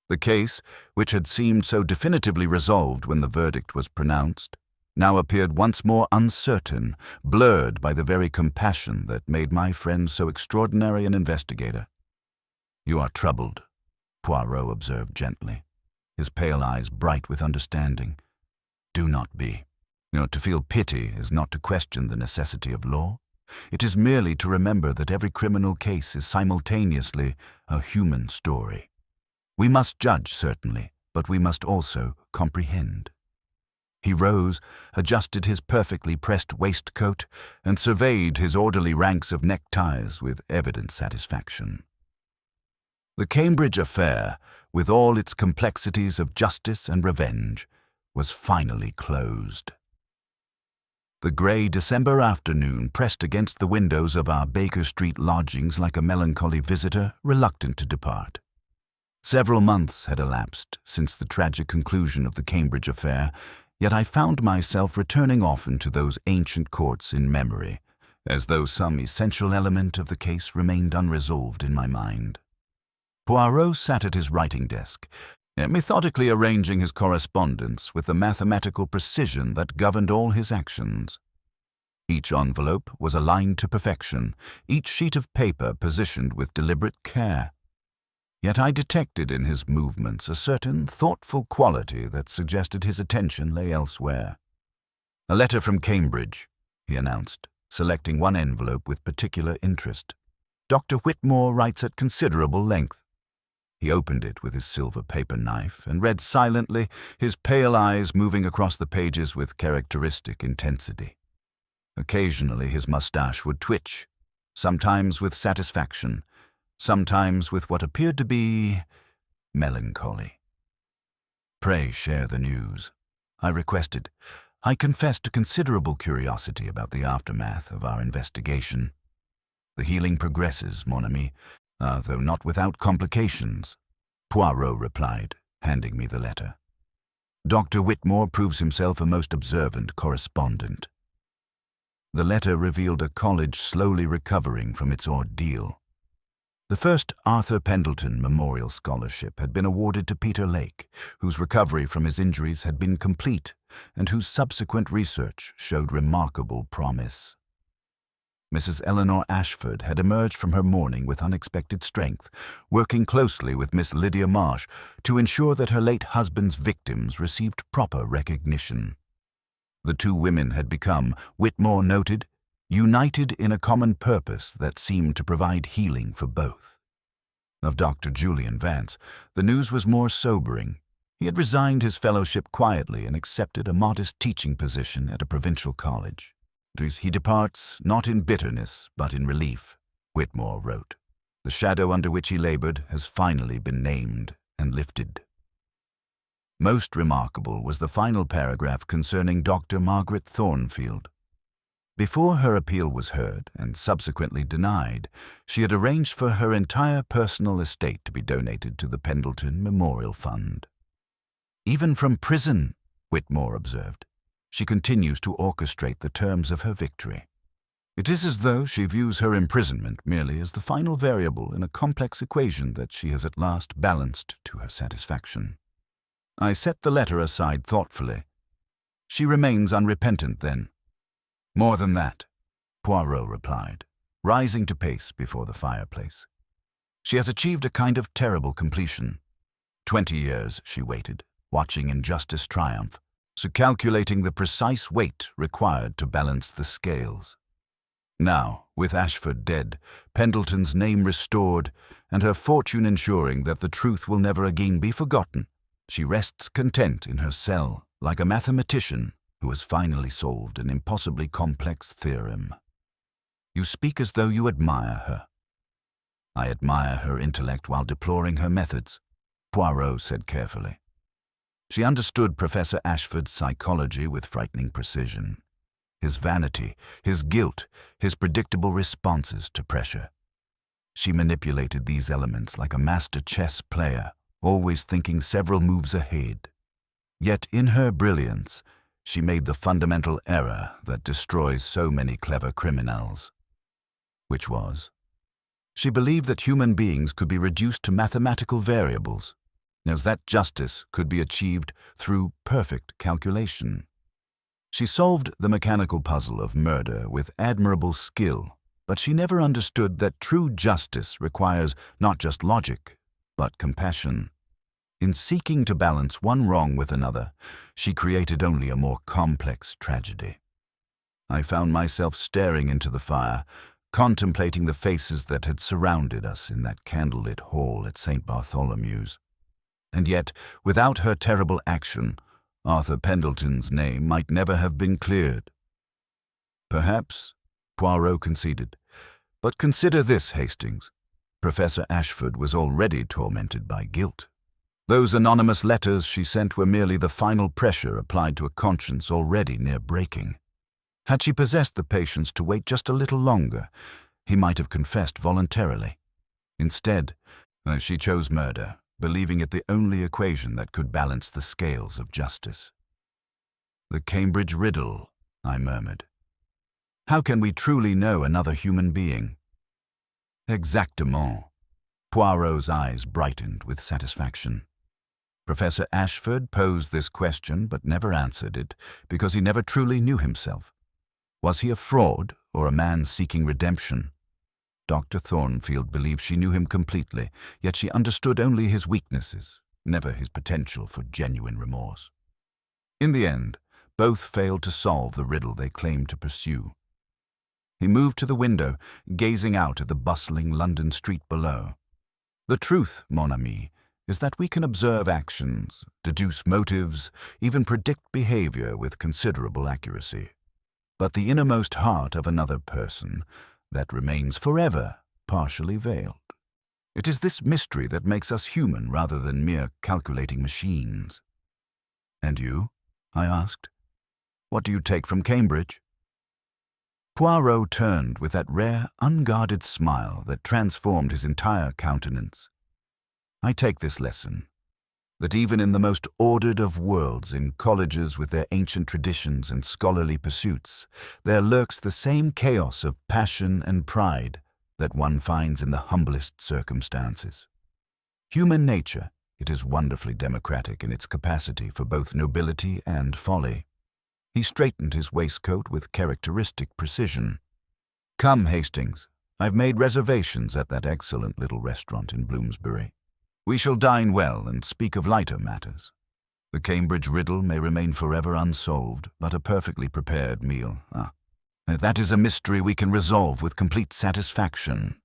The case, which had seemed so definitively resolved when the verdict was pronounced, now appeared once more uncertain, blurred by the very compassion that made my friend so extraordinary an investigator. "You are troubled," Poirot observed gently, his pale eyes bright with understanding. "Do not be. To feel pity is not to question the necessity of law. It is merely to remember that every criminal case is simultaneously a human story. We must judge, certainly, but we must also comprehend." He rose, adjusted his perfectly pressed waistcoat, and surveyed his orderly ranks of neckties with evident satisfaction. The Cambridge affair, with all its complexities of justice and revenge, was finally closed. The grey December afternoon pressed against the windows of our Baker Street lodgings like a melancholy visitor reluctant to depart. Several months had elapsed since the tragic conclusion of the Cambridge affair, yet I found myself returning often to those ancient courts in memory, as though some essential element of the case remained unresolved in my mind. Poirot sat at his writing desk, methodically arranging his correspondence with the mathematical precision that governed all his actions. Each envelope was aligned to perfection, each sheet of paper positioned with deliberate care. Yet I detected in his movements a certain thoughtful quality that suggested his attention lay elsewhere. "A letter from Cambridge," he announced, selecting one envelope with particular interest. "Dr. Whitmore writes at considerable length." He opened it with his silver paper knife and read silently, his pale eyes moving across the pages with characteristic intensity. Occasionally his mustache would twitch, sometimes with satisfaction, sometimes with what appeared to be melancholy. "Pray share the news," I requested. I confessed to considerable curiosity about the aftermath of our investigation. "The healing progresses, mon ami, though not without complications," Poirot replied, handing me the letter. "Dr. Whitmore proves himself a most observant correspondent." The letter revealed a college slowly recovering from its ordeal. The first Arthur Pendleton Memorial Scholarship had been awarded to Peter Lake, whose recovery from his injuries had been complete and whose subsequent research showed remarkable promise. Mrs. Eleanor Ashford had emerged from her mourning with unexpected strength, working closely with Miss Lydia Marsh to ensure that her late husband's victims received proper recognition. The two women had become, Whitmore noted, united in a common purpose that seemed to provide healing for both. Of Dr. Julian Vance, the news was more sobering. He had resigned his fellowship quietly and accepted a modest teaching position at a provincial college. "He departs not in bitterness, but in relief," Whitmore wrote. "The shadow under which he labored has finally been named and lifted." Most remarkable was the final paragraph concerning Dr. Margaret Thornfield. Before her appeal was heard and subsequently denied, she had arranged for her entire personal estate to be donated to the Pendleton Memorial Fund. "Even from prison," Whitmore observed, "she continues to orchestrate the terms of her victory. It is as though she views her imprisonment merely as the final variable in a complex equation that she has at last balanced to her satisfaction." I set the letter aside thoughtfully. She remains unrepentant, then. More than that, Poirot replied, rising to pace before the fireplace. She has achieved a kind of terrible completion. 20 years she waited, watching injustice triumph, so calculating the precise weight required to balance the scales. Now, with Ashford dead, Pendleton's name restored, and her fortune ensuring that the truth will never again be forgotten, she rests content in her cell like a mathematician who has finally solved an impossibly complex theorem. You speak as though you admire her. I admire her intellect while deploring her methods, Poirot said carefully. She understood Professor Ashford's psychology with frightening precision. His vanity, his guilt, his predictable responses to pressure. She manipulated these elements like a master chess player, always thinking several moves ahead. Yet in her brilliance, she made the fundamental error that destroys so many clever criminals. Which was, she believed that human beings could be reduced to mathematical variables, as that justice could be achieved through perfect calculation. She solved the mechanical puzzle of murder with admirable skill, but she never understood that true justice requires not just logic, but compassion. In seeking to balance one wrong with another, she created only a more complex tragedy. I found myself staring into the fire, contemplating the faces that had surrounded us in that candlelit hall at St. Bartholomew's. And yet, without her terrible action, Arthur Pendleton's name might never have been cleared. Perhaps, Poirot conceded. But consider this, Hastings. Professor Ashford was already tormented by guilt. Those anonymous letters she sent were merely the final pressure applied to a conscience already near breaking. Had she possessed the patience to wait just a little longer, he might have confessed voluntarily. Instead, she chose murder, believing it the only equation that could balance the scales of justice. The Cambridge Riddle, I murmured. How can we truly know another human being? Exactement. Poirot's eyes brightened with satisfaction. Professor Ashford posed this question but never answered it because he never truly knew himself. Was he a fraud or a man seeking redemption? Dr. Thornfield believed she knew him completely, yet she understood only his weaknesses, never his potential for genuine remorse. In the end, both failed to solve the riddle they claimed to pursue. He moved to the window, gazing out at the bustling London street below. The truth, mon ami, is that we can observe actions, deduce motives, even predict behavior with considerable accuracy. But the innermost heart of another person, that remains forever partially veiled. It is this mystery that makes us human rather than mere calculating machines. And you? I asked. What do you take from Cambridge? Poirot turned with that rare, unguarded smile that transformed his entire countenance. I take this lesson, that even in the most ordered of worlds, in colleges with their ancient traditions and scholarly pursuits, there lurks the same chaos of passion and pride that one finds in the humblest circumstances. Human nature, it is wonderfully democratic in its capacity for both nobility and folly. He straightened his waistcoat with characteristic precision. Come, Hastings, I've made reservations at that excellent little restaurant in Bloomsbury. We shall dine well and speak of lighter matters. The Cambridge Riddle may remain forever unsolved, but a perfectly prepared meal. That is a mystery we can resolve with complete satisfaction.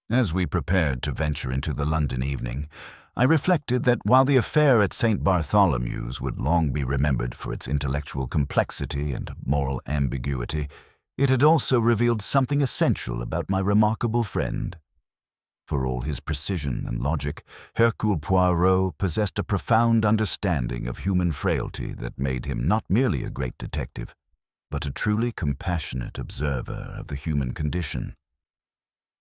As we prepared to venture into the London evening, I reflected that while the affair at St. Bartholomew's would long be remembered for its intellectual complexity and moral ambiguity, it had also revealed something essential about my remarkable friend. For all his precision and logic, Hercule Poirot possessed a profound understanding of human frailty that made him not merely a great detective, but a truly compassionate observer of the human condition.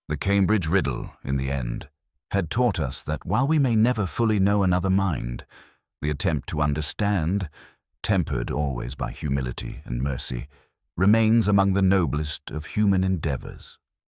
The Cambridge Riddle, in the end, had taught us that while we may never fully know another mind, the attempt to understand, tempered always by humility and mercy, remains among the noblest of human endeavors.